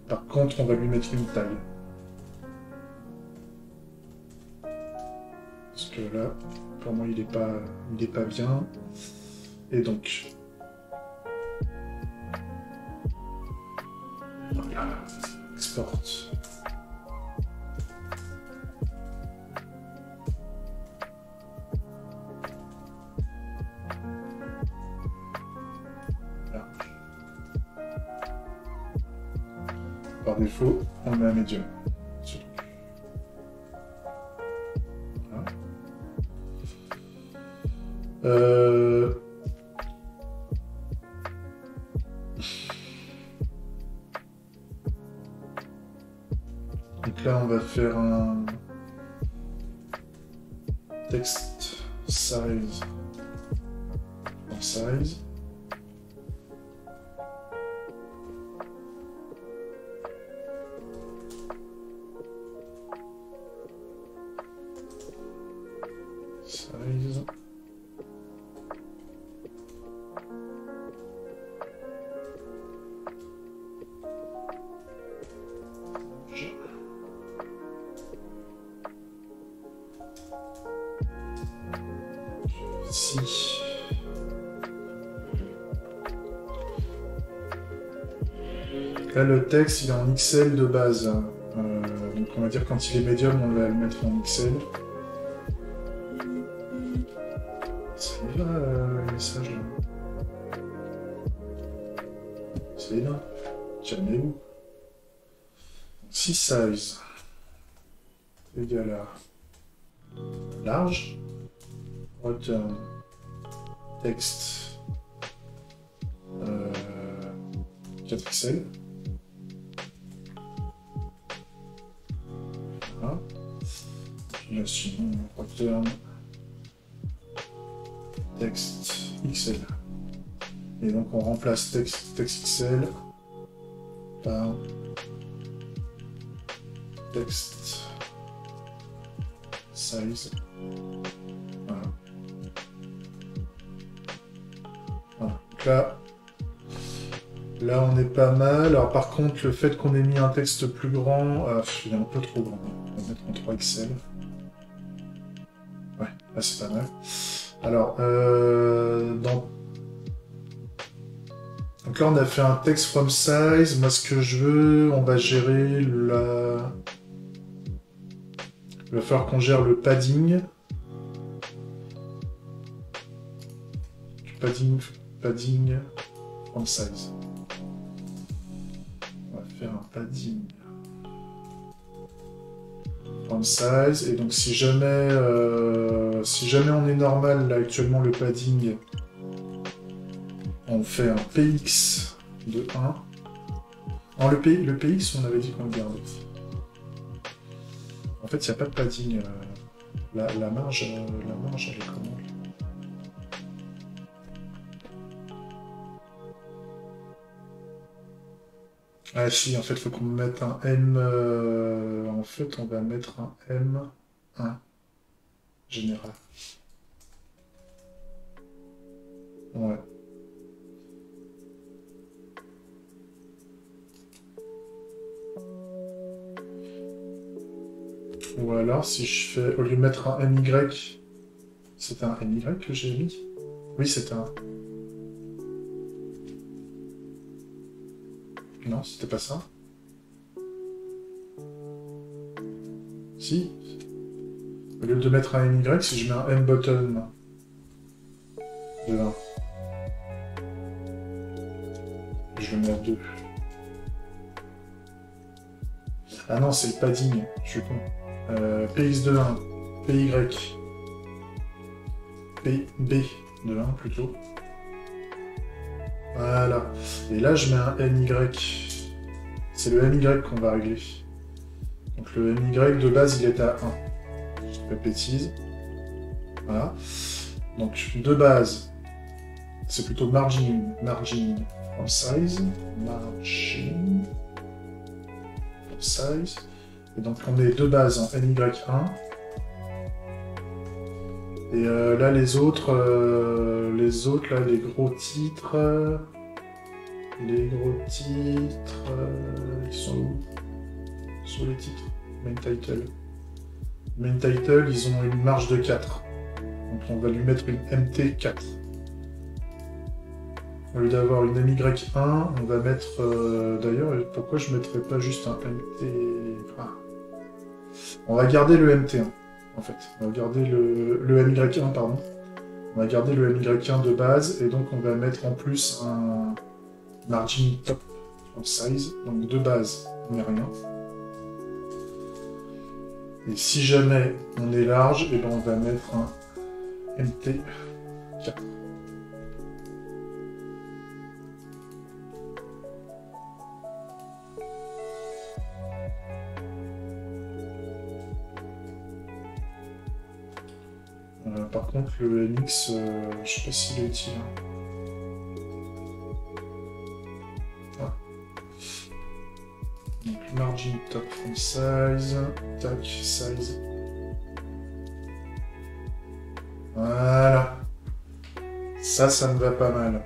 Par contre, on va lui mettre une taille. Parce que là, pour moi, il est pas bien. Et donc... Voilà. Export. défaut, on le met à médium. Voilà. Donc là, on va faire un text size en size. Size. Si. Là, le texte, il est en XL de base. Donc on va dire quand il est médium, on va le mettre en XL. Ça y va, les messages là. C'est là. Calmez-vous. Si size égale à large, return text 4XL. Voilà. Continuation, return text XL. Et donc on remplace text XL par text size. Voilà. Voilà. Donc là on est pas mal. Alors par contre, le fait qu'on ait mis un texte plus grand, il est un peu trop grand. On va mettre en 3XL. Ouais, là c'est pas mal. Alors, donc là on a fait un text from size. Moi ce que je veux, on va gérer la... Il va falloir qu'on gère le padding. Padding from size. On va faire un padding from size. Et donc si jamais on est normal, là actuellement le padding, on fait un px de 1. Non, le px, on avait dit qu'on le gardait. En fait, il n'y a pas de padding. La marge, elle est comment? Ah si, en fait, il faut qu'on mette un M... en fait, on va mettre un M1 général. Ouais. Ou alors, si je fais... Au lieu de mettre un MY... C'était un MY que j'ai mis? Oui, c'était un... Non, c'était pas ça. Si. Au lieu de mettre un MY, si je mets un M-button de 1, je le mets à 2. Ah non, c'est le padding, je suis con. PX de 1, PY, PB de 1 plutôt. Voilà. Et là, je mets un MY. C'est le MY qu'on va régler. Donc le MY de base, il est à 1. Je fais bêtise. Voilà. Donc de base, c'est plutôt margin from size. Margin from size. Et donc on est de base en MY1. Et là, les autres, là, les gros titres... ils sont où? Sur les titres. Main title. Main title, ils ont une marge de 4. Donc on va lui mettre une MT4. Au lieu d'avoir une MY1, on va mettre... D'ailleurs, pourquoi je ne mettrais pas juste un MT... Ah. On va garder le MT1. En fait, on va garder le MY1, pardon. On va garder le MY1 de base, et donc on va mettre en plus un margin top from size. Donc de base, mais rien. Et si jamais on est large, et ben on va mettre un MT4. Par contre, le MX, je sais pas s'il est utile. Ah. Donc, margin top font size, tac, size. Voilà. Ça me va pas mal.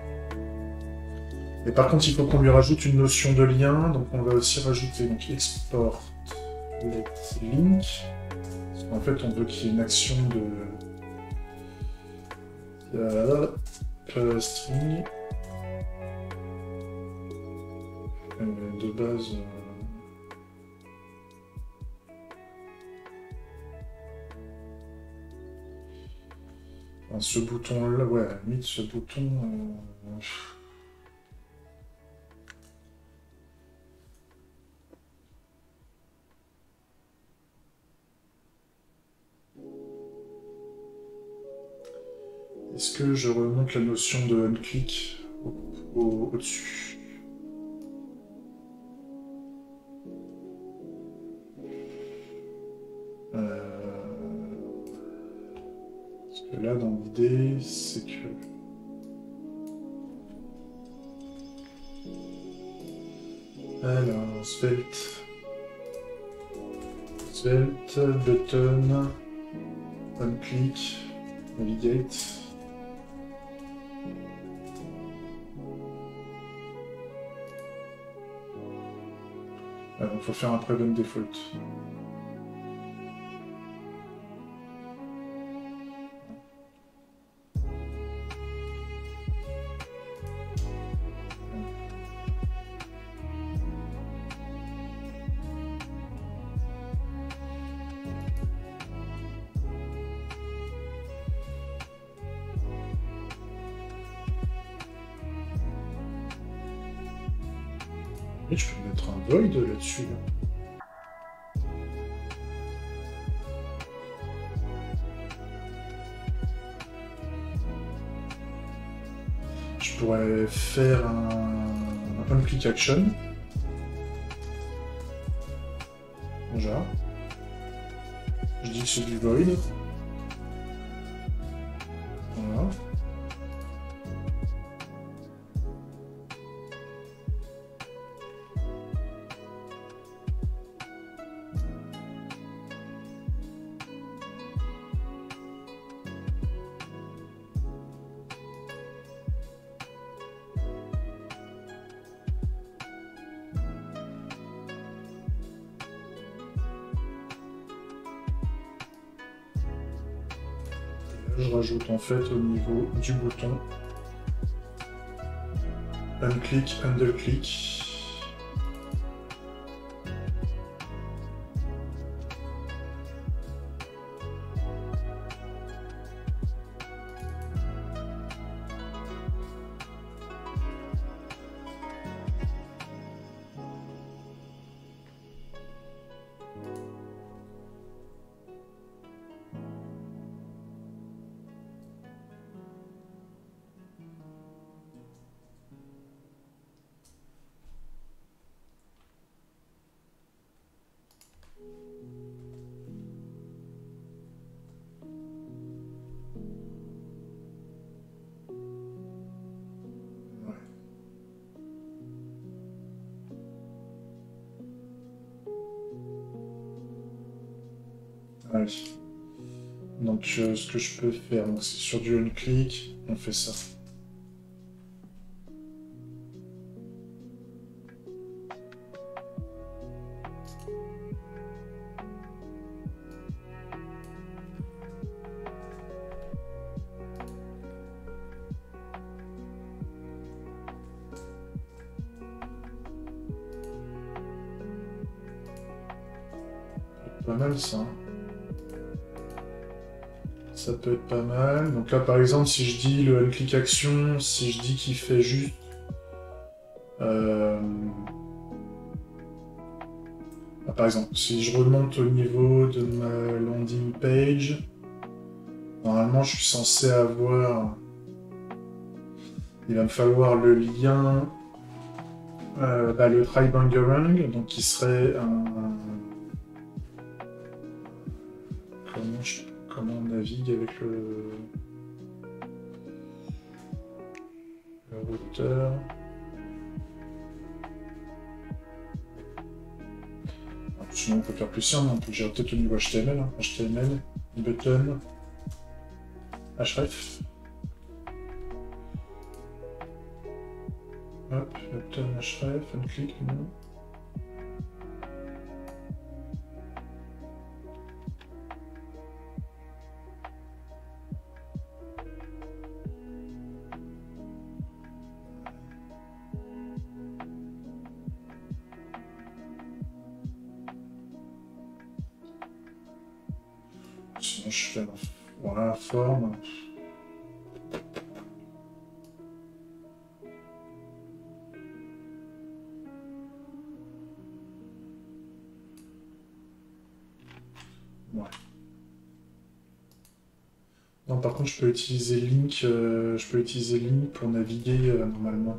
Et par contre, il faut qu'on lui rajoute une notion de lien, donc on va aussi rajouter donc export let link. Parce qu'en fait, on veut qu'il y ait une action de string de base. Enfin, ce bouton là, ouais, limite ce bouton. Est-ce que je remonte la notion de unclick au-dessus? Parce que là, dans l'idée, c'est que... Alors, svelte, button, unclick, navigate. Donc il faut faire un prevent default. Et je peux mettre un void là-dessus. Je pourrais faire un unclick action. Déjà. Je dis que c'est du void. Voilà. Je rajoute en fait au niveau du bouton unclick, underclick. Ouais. Donc ce que je peux faire, c'est sur du unclick, on fait ça. Pas mal ça. Ça peut être pas mal. Donc là, par exemple, si je dis le unclick action, si je dis qu'il fait juste par exemple, si je remonte au niveau de ma landing page, normalement je suis censé avoir... Il va me falloir le lien, le try bangerang, donc qui serait un... Comment on navigue avec le routeur. Sinon on peut faire plus simple, on peut gérer peut-être au niveau HTML, hein. HTML, button, href. Hop, button, href, on clique, non. Sinon je fais voilà, forme. Ouais. Non, par contre, je peux utiliser Link, pour naviguer normalement.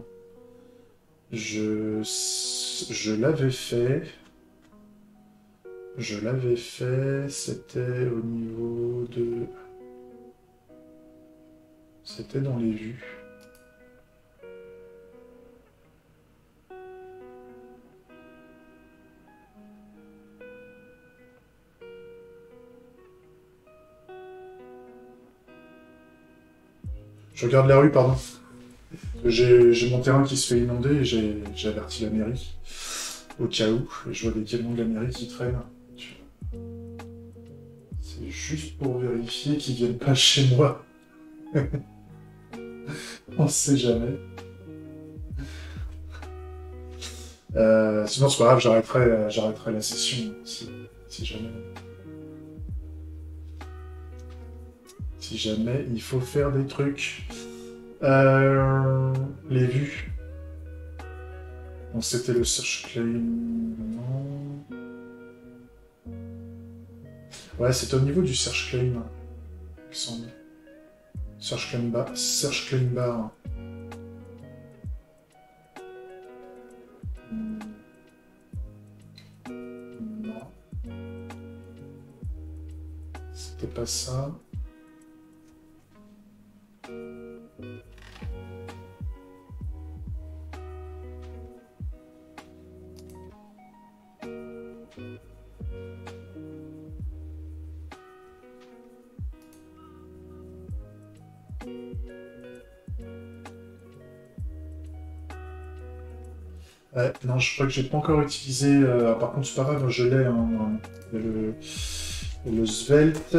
Je l'avais fait. C'était au niveau de... C'était dans les vues. Je regarde la rue, pardon. J'ai mon terrain qui se fait inonder et j'ai averti la mairie. Au cas où, et je vois des camions de la mairie qui traînent. C'est juste pour vérifier qu'ils viennent pas chez moi. On sait jamais. Sinon c'est pas grave, j'arrêterai la session si jamais. Si jamais il faut faire des trucs. Les vues. Donc c'était le search claim. Non. Ouais, c'est au niveau du search claim, il me semble. Search claim bar. Non. C'était pas ça. Non, je crois que j'ai pas encore utilisé. Par contre, c'est pas grave, je l'ai. Hein, le Svelte.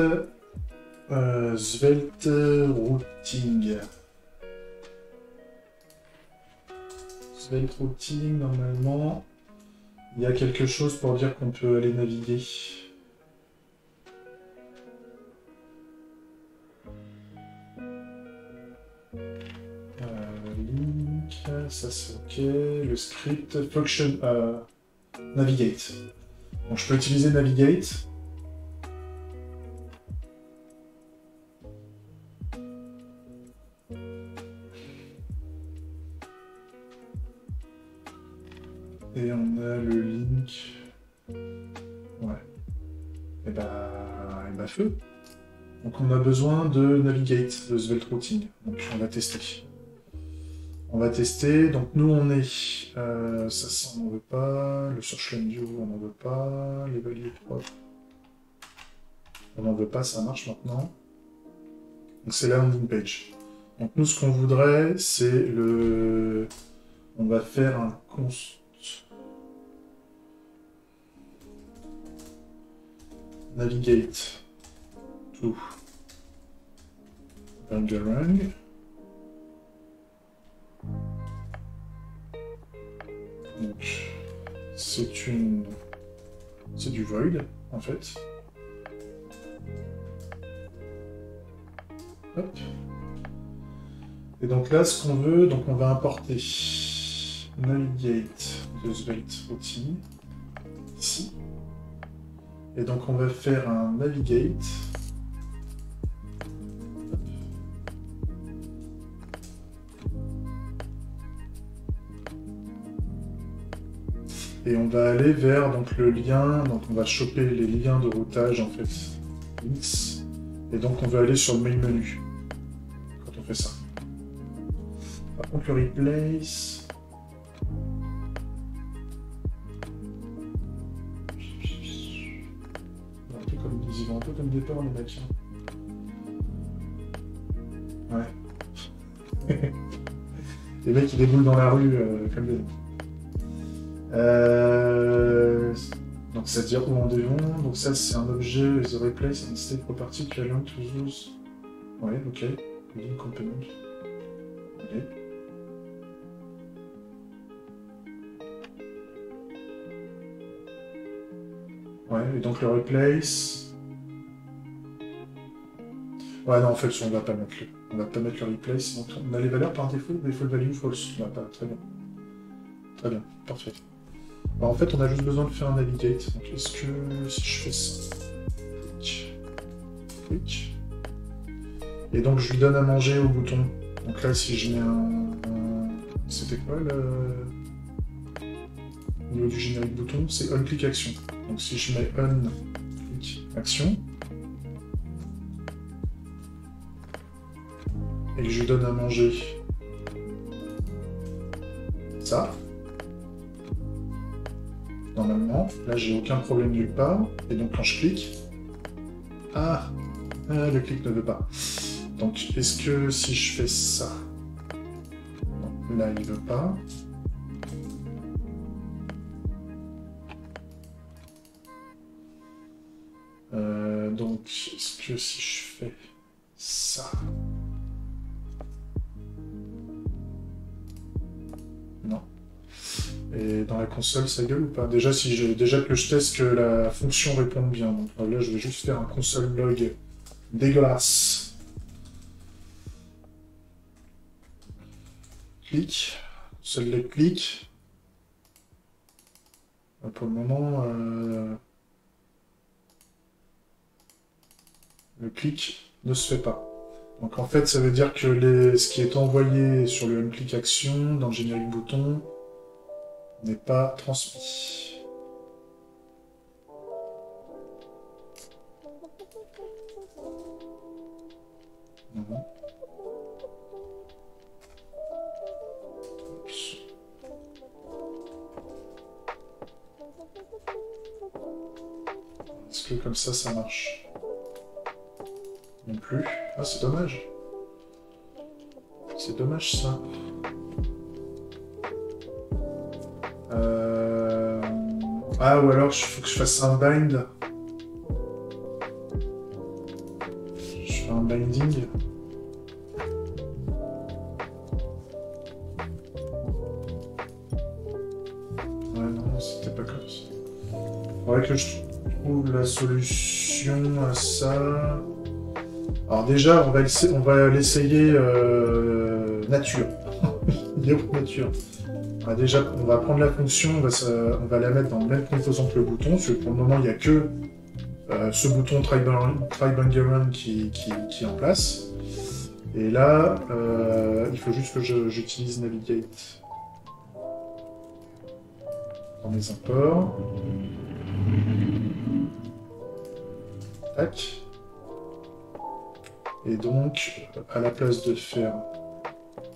Svelte Routing. Svelte Routing, normalement, il y a quelque chose pour dire qu'on peut aller naviguer. Ça c'est ok. Le script function navigate. Donc je peux utiliser navigate. Et on a le link. Ouais. Et bah feu. Donc on a besoin de navigate, de Svelte Routing. Donc on va tester. Donc nous on est, ça on n'en veut pas, le search line view on n'en veut pas, les valiers propres, on n'en veut pas, ça marche maintenant. Donc c'est la landing page. Donc nous ce qu'on voudrait c'est on va faire un const navigate to bangerang. Donc, c'est du void, en fait. Hop. Et donc là, ce qu'on veut, donc on va importer navigate de Svelte Routing, ici. Et donc on va faire un navigate. Et on va aller vers donc, le lien, donc on va choper les liens de routage en fait, X, et donc on va aller sur le main menu quand on fait ça. Par contre le replace, ils vont un peu comme des peurs les mecs. Ouais. Les mecs ils déboulent dans la rue comme des... Donc c'est-à-dire où on devons. Donc ça c'est un objet, the replace and state property equivalent to those. Ouais, ok. Link component. Ok. Ouais, et donc le replace. Ouais non en fait on va pas mettre on va pas mettre le replace, donc on a les valeurs par défaut, default value false. On va pas, très bien. Très bien, parfait. Alors, en fait, on a juste besoin de faire un navigate. Donc, est-ce que si je fais ça, clic, et donc je lui donne à manger au bouton. Donc là, si je mets c'était quoi le au niveau du générique bouton, c'est on click action. Donc si je mets on click action et que je lui donne à manger ça. Normalement, là j'ai aucun problème nulle part, et donc quand je clique, le clic ne veut pas. Donc est-ce que si je fais ça, non, là il veut pas. Donc est-ce que si je fais ça, non. Et dans la console, ça gueule ou pas? Déjà, déjà que je teste que la fonction réponde bien. Donc là, je vais juste faire un console log dégueulasse. Clic. Console log clic. Pour le moment, le clic ne se fait pas. Donc en fait, ça veut dire que ce qui est envoyé sur le on-click action dans le générique bouton n'est pas transmis. Non. Est-ce que comme ça marche? Non plus. Ah, c'est dommage. C'est dommage ça. Ah, ou alors il faut que je fasse un bind. Je fais un binding. Ouais, non, c'était pas comme ça. Il faudrait que je trouve la solution à ça. Alors déjà, on va l'essayer nature. Nature. Déjà, on va prendre la fonction, on va la mettre dans le même composant que le bouton, parce que pour le moment, il n'y a que ce bouton try bundle run qui est en place. Et là, il faut juste que j'utilise navigate dans mes imports. Tac. Et donc, à la place de faire...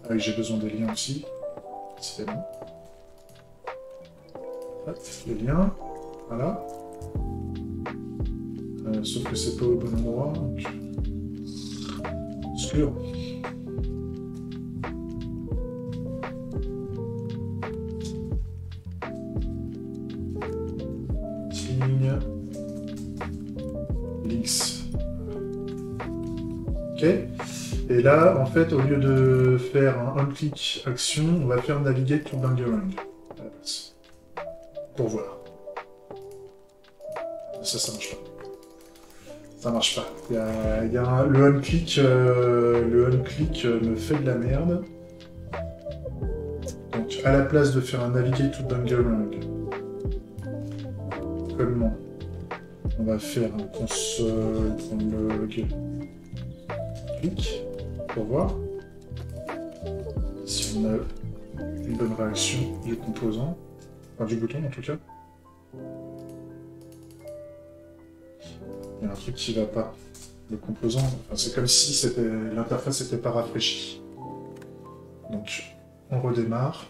Ah oui, j'ai besoin des liens aussi. C'est bon. Hop, les liens. Voilà. Sauf que c'est pas au bon endroit. Donc... Exclure. Ting. Links. Ok. Et là, en fait, au lieu de faire un on-click action, on va faire navigate to binding à la place. Pour voir. Ça marche pas. Ça marche pas. Le on-click me fait de la merde. Donc, à la place de faire un navigate to binding, comment On va faire un console.log clic pour voir si on a une bonne réaction du composant, enfin du bouton en tout cas. Il y a un truc qui va pas. Le composant, enfin, c'est comme si l'interface n'était pas rafraîchie. Donc, on redémarre.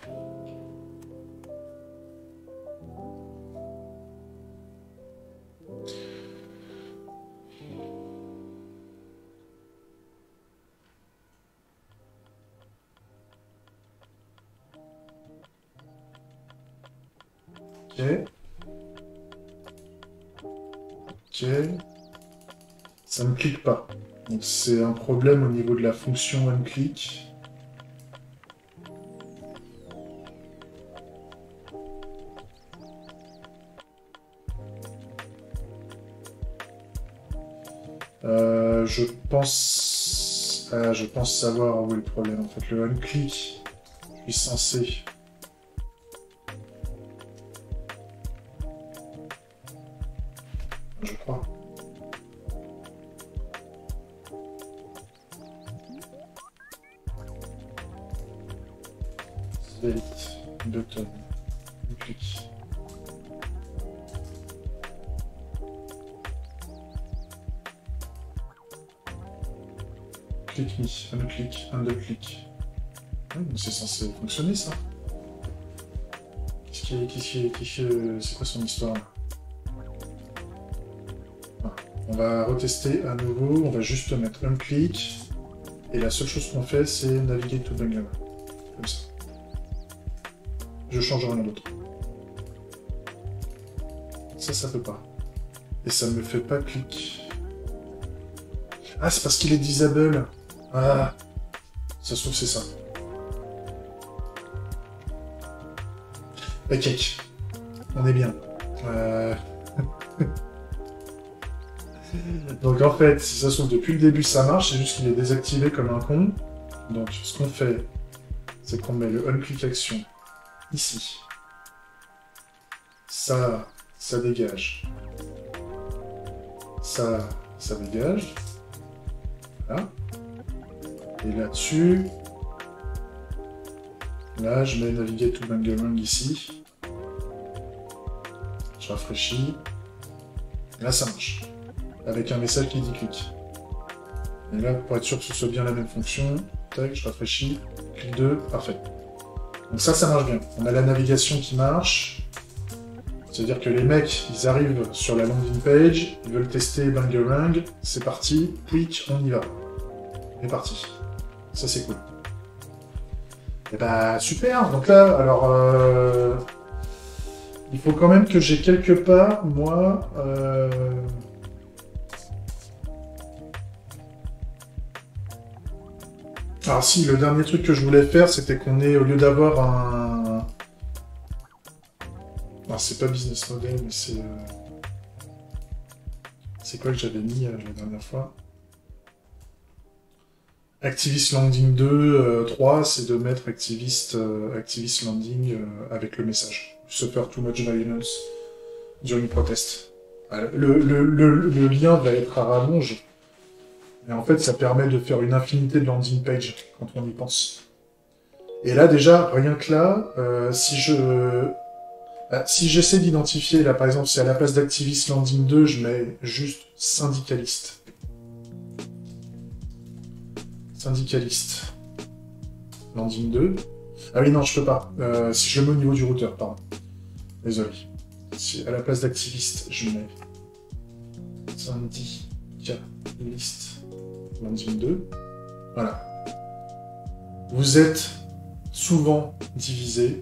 Ok. Ok. Ça ne clique pas. Donc c'est un problème au niveau de la fonction onClick. Je pense savoir où est le problème. En fait, le onClick, je suis censé... Je crois. Delete, button, clic. Click me, unclick, underclick. C'est censé fonctionner ça. C'est quoi son histoire là? On va retester à nouveau, on va juste mettre unclick. Et la seule chose qu'on fait, c'est navigate to Bangalore. Comme ça. Je change rien d'autre. Ça peut pas. Et ça me fait pas clic. Ah, c'est parce qu'il est disable. Ah, ça se trouve c'est ça. Ok, on est bien. Donc en fait, si ça se trouve depuis le début ça marche, c'est juste qu'il est désactivé comme un con. Donc ce qu'on fait, c'est qu'on met le unclick action ici. Ça dégage. Ça dégage. Voilà. Et là-dessus, là je mets navigate to Bangalore ici. Je rafraîchis. Et là ça marche. Avec un message qui dit clic. Et là, pour être sûr que ce soit bien la même fonction, tac, je rafraîchis, clic 2, parfait. Donc ça marche bien. On a la navigation qui marche. C'est-à-dire que les mecs, ils arrivent sur la landing page, ils veulent tester Bangarang, c'est parti, quick, on y va. On est parti. Ça c'est cool. Et bah super, donc là, alors il faut quand même que j'ai quelque part, moi, alors si, le dernier truc que je voulais faire, c'était qu'on ait, au lieu d'avoir un... Alors c'est pas business model, mais c'est... C'est quoi que j'avais mis la dernière fois? Activist Landing 2, 3, c'est de mettre Activist Landing avec le message. Suffer too much violence during protest. Le lien va être à rallonge. Et en fait, ça permet de faire une infinité de landing page quand on y pense. Et là, déjà, rien que là, si j'essaie d'identifier, là, par exemple, si à la place d'Activist Landing 2, je mets juste syndicaliste. Syndicaliste. Landing 2. Ah oui, non, je peux pas. Si je le mets au niveau du routeur, pardon. Désolé. Si à la place d'activiste, je mets syndicaliste. Landing 2. Voilà. Vous êtes souvent divisé.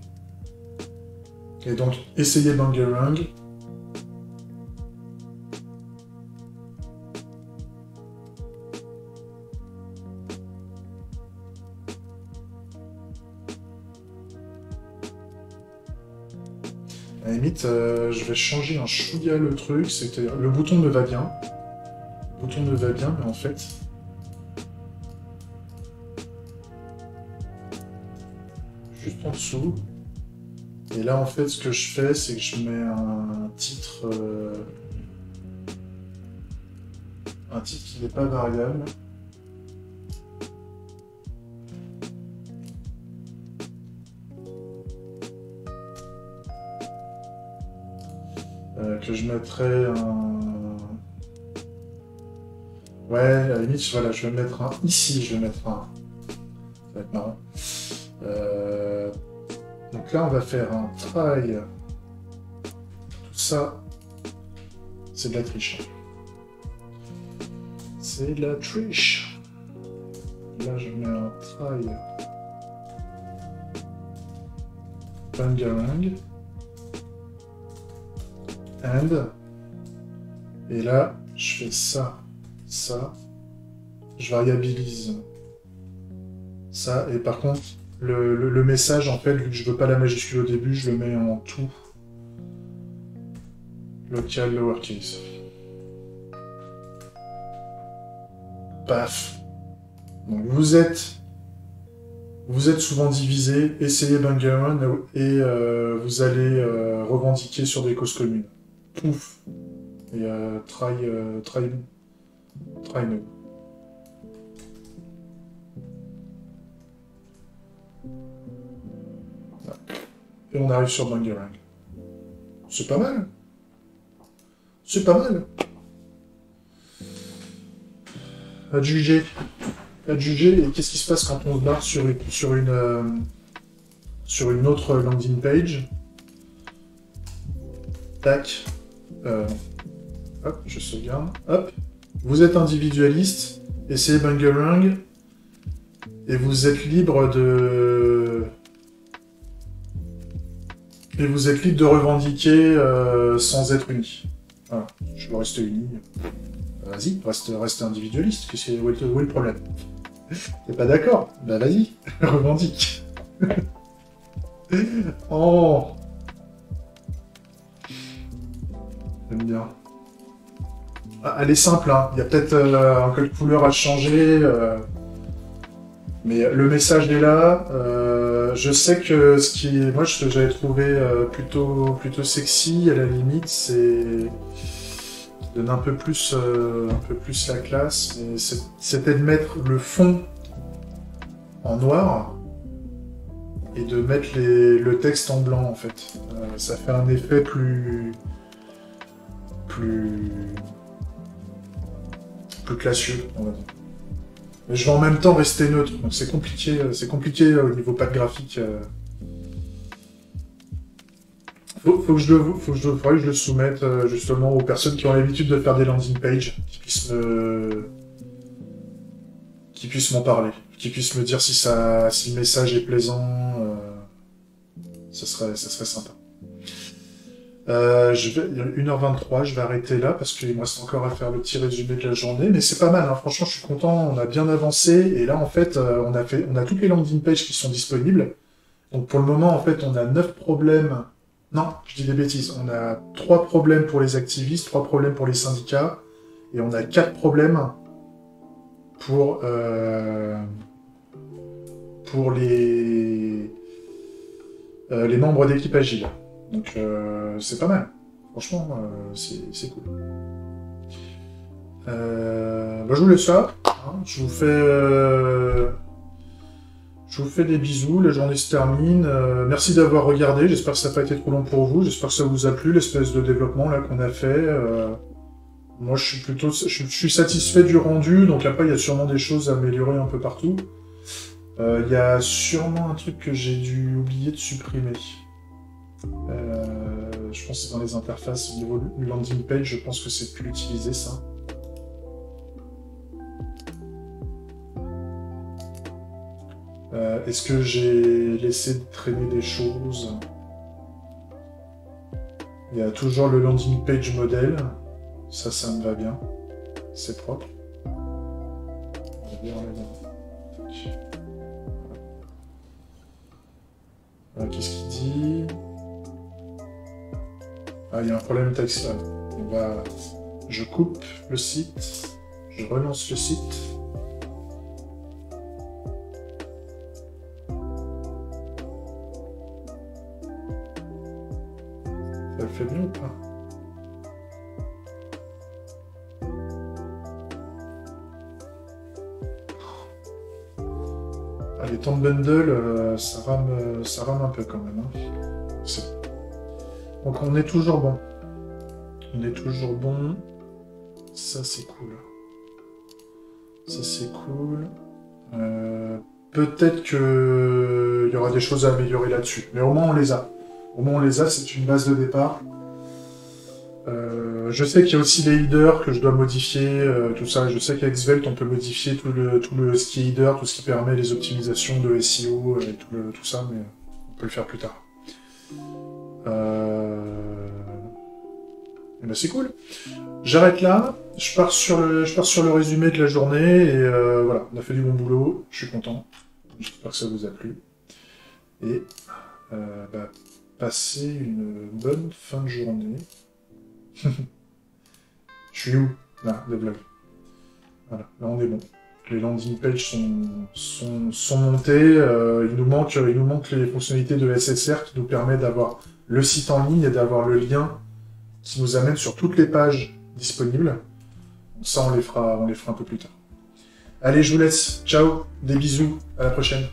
Et donc, essayez Bangarang. À la limite, je vais changer un chouïa le truc. C'est-à-dire, le bouton me va bien. Le bouton me va bien, mais en fait... juste en dessous. Et là, en fait, ce que je fais, c'est que je mets un titre Un titre qui n'est pas variable. Que je mettrais un... Ouais, à la limite, voilà, je vais mettre un... Ici, je vais mettre un... Ça va être marrant. Donc là, on va faire un try. Tout ça, c'est de la triche. C'est de la triche. Là, je mets un try. Bangarang. And. Et là, je fais ça. Ça. Je variabilise ça. Et par contre, le message, en fait, vu que je veux pas la majuscule au début, je le mets en tout. Local lowercase. Paf. Donc vous êtes souvent divisé, essayez Bangarang et vous allez revendiquer sur des causes communes. Pouf. Et try no. Et on arrive sur Bangarang. C'est pas mal. C'est pas mal. À juger. À juger. Et qu'est-ce qui se passe quand on se barre sur une autre landing page? Tac. Hop, je sauvegarde. Hop. Vous êtes individualiste. Essayez Bangarang. Et vous êtes libre de... Et vous êtes libre de revendiquer sans être uni. Voilà. Je veux rester uni. Vas-y, reste individualiste. Où est le problème? T'es pas d'accord? Bah vas-y, revendique. Oh, j'aime bien. Ah, elle est simple, hein. Il y a peut-être un code couleur à changer. Mais le message est là. Je sais que moi, j'avais trouvé plutôt sexy à la limite, c'est donne un peu plus la classe. Mais c'était de mettre le fond en noir et de mettre le texte en blanc en fait. Ça fait un effet plus classieux, on va dire. Mais je vais en même temps rester neutre, donc c'est compliqué au niveau patte graphique. Faudrait que je le soumette justement aux personnes qui ont l'habitude de faire des landing pages, qui puissent m'en parler, qui puissent me dire si le message est plaisant, ça serait sympa. Il est 1h23, je vais arrêter là parce qu'il me reste encore à faire le petit résumé de la journée, mais c'est pas mal, hein. Franchement je suis content, on a bien avancé, et là en fait on a toutes les landing pages qui sont disponibles. Donc pour le moment en fait on a 9 problèmes, non je dis des bêtises, on a 3 problèmes pour les activistes, 3 problèmes pour les syndicats, et on a 4 problèmes pour les membres d'équipe agile. Donc c'est pas mal. Franchement, c'est cool. Bah, je vous laisse ça. Hein. Je vous fais des bisous. La journée se termine. Merci d'avoir regardé. J'espère que ça n'a pas été trop long pour vous. J'espère que ça vous a plu, l'espèce de développement là qu'on a fait. Moi, je suis satisfait du rendu. Donc après, il y a sûrement des choses à améliorer un peu partout. Il y a sûrement un truc que j'ai dû oublier de supprimer. Je pense que c'est dans les interfaces au niveau du landing page, je pense que c'est plus utilisé ça. Est-ce que j'ai laissé traîner des choses? Il y a toujours le landing page modèle, ça me va bien, c'est propre. On va bien qu'est-ce qu'il dit? Ah, il y a un problème texte là. Je coupe le site, je relance le site. Ça le fait bien ou pas? Ah, les temps de bundle, ça rame un peu quand même. Hein. Donc on est toujours bon. On est toujours bon. Ça c'est cool. Ça c'est cool. Peut-être que il y aura des choses à améliorer là-dessus. Mais au moins on les a. Au moins on les a, c'est une base de départ. Je sais qu'il y a aussi les headers que je dois modifier, tout ça. Je sais qu'avec Svelte, on peut modifier tout le ce qui est header, tout ce qui permet les optimisations de SEO et tout ça, mais on peut le faire plus tard. Et ben c'est cool. J'arrête là. Je pars sur le résumé de la journée et voilà, on a fait du bon boulot. Je suis content. J'espère que ça vous a plu. Et passez une bonne fin de journée. Je suis où? Là, le blog. Voilà, là on est bon. Les landing pages sont montées. Il nous manque les fonctionnalités de SSR qui nous permet d'avoir le site en ligne et d'avoir le lien qui nous amène sur toutes les pages disponibles. Donc ça, on les fera un peu plus tard. Allez, je vous laisse. Ciao, des bisous, à la prochaine.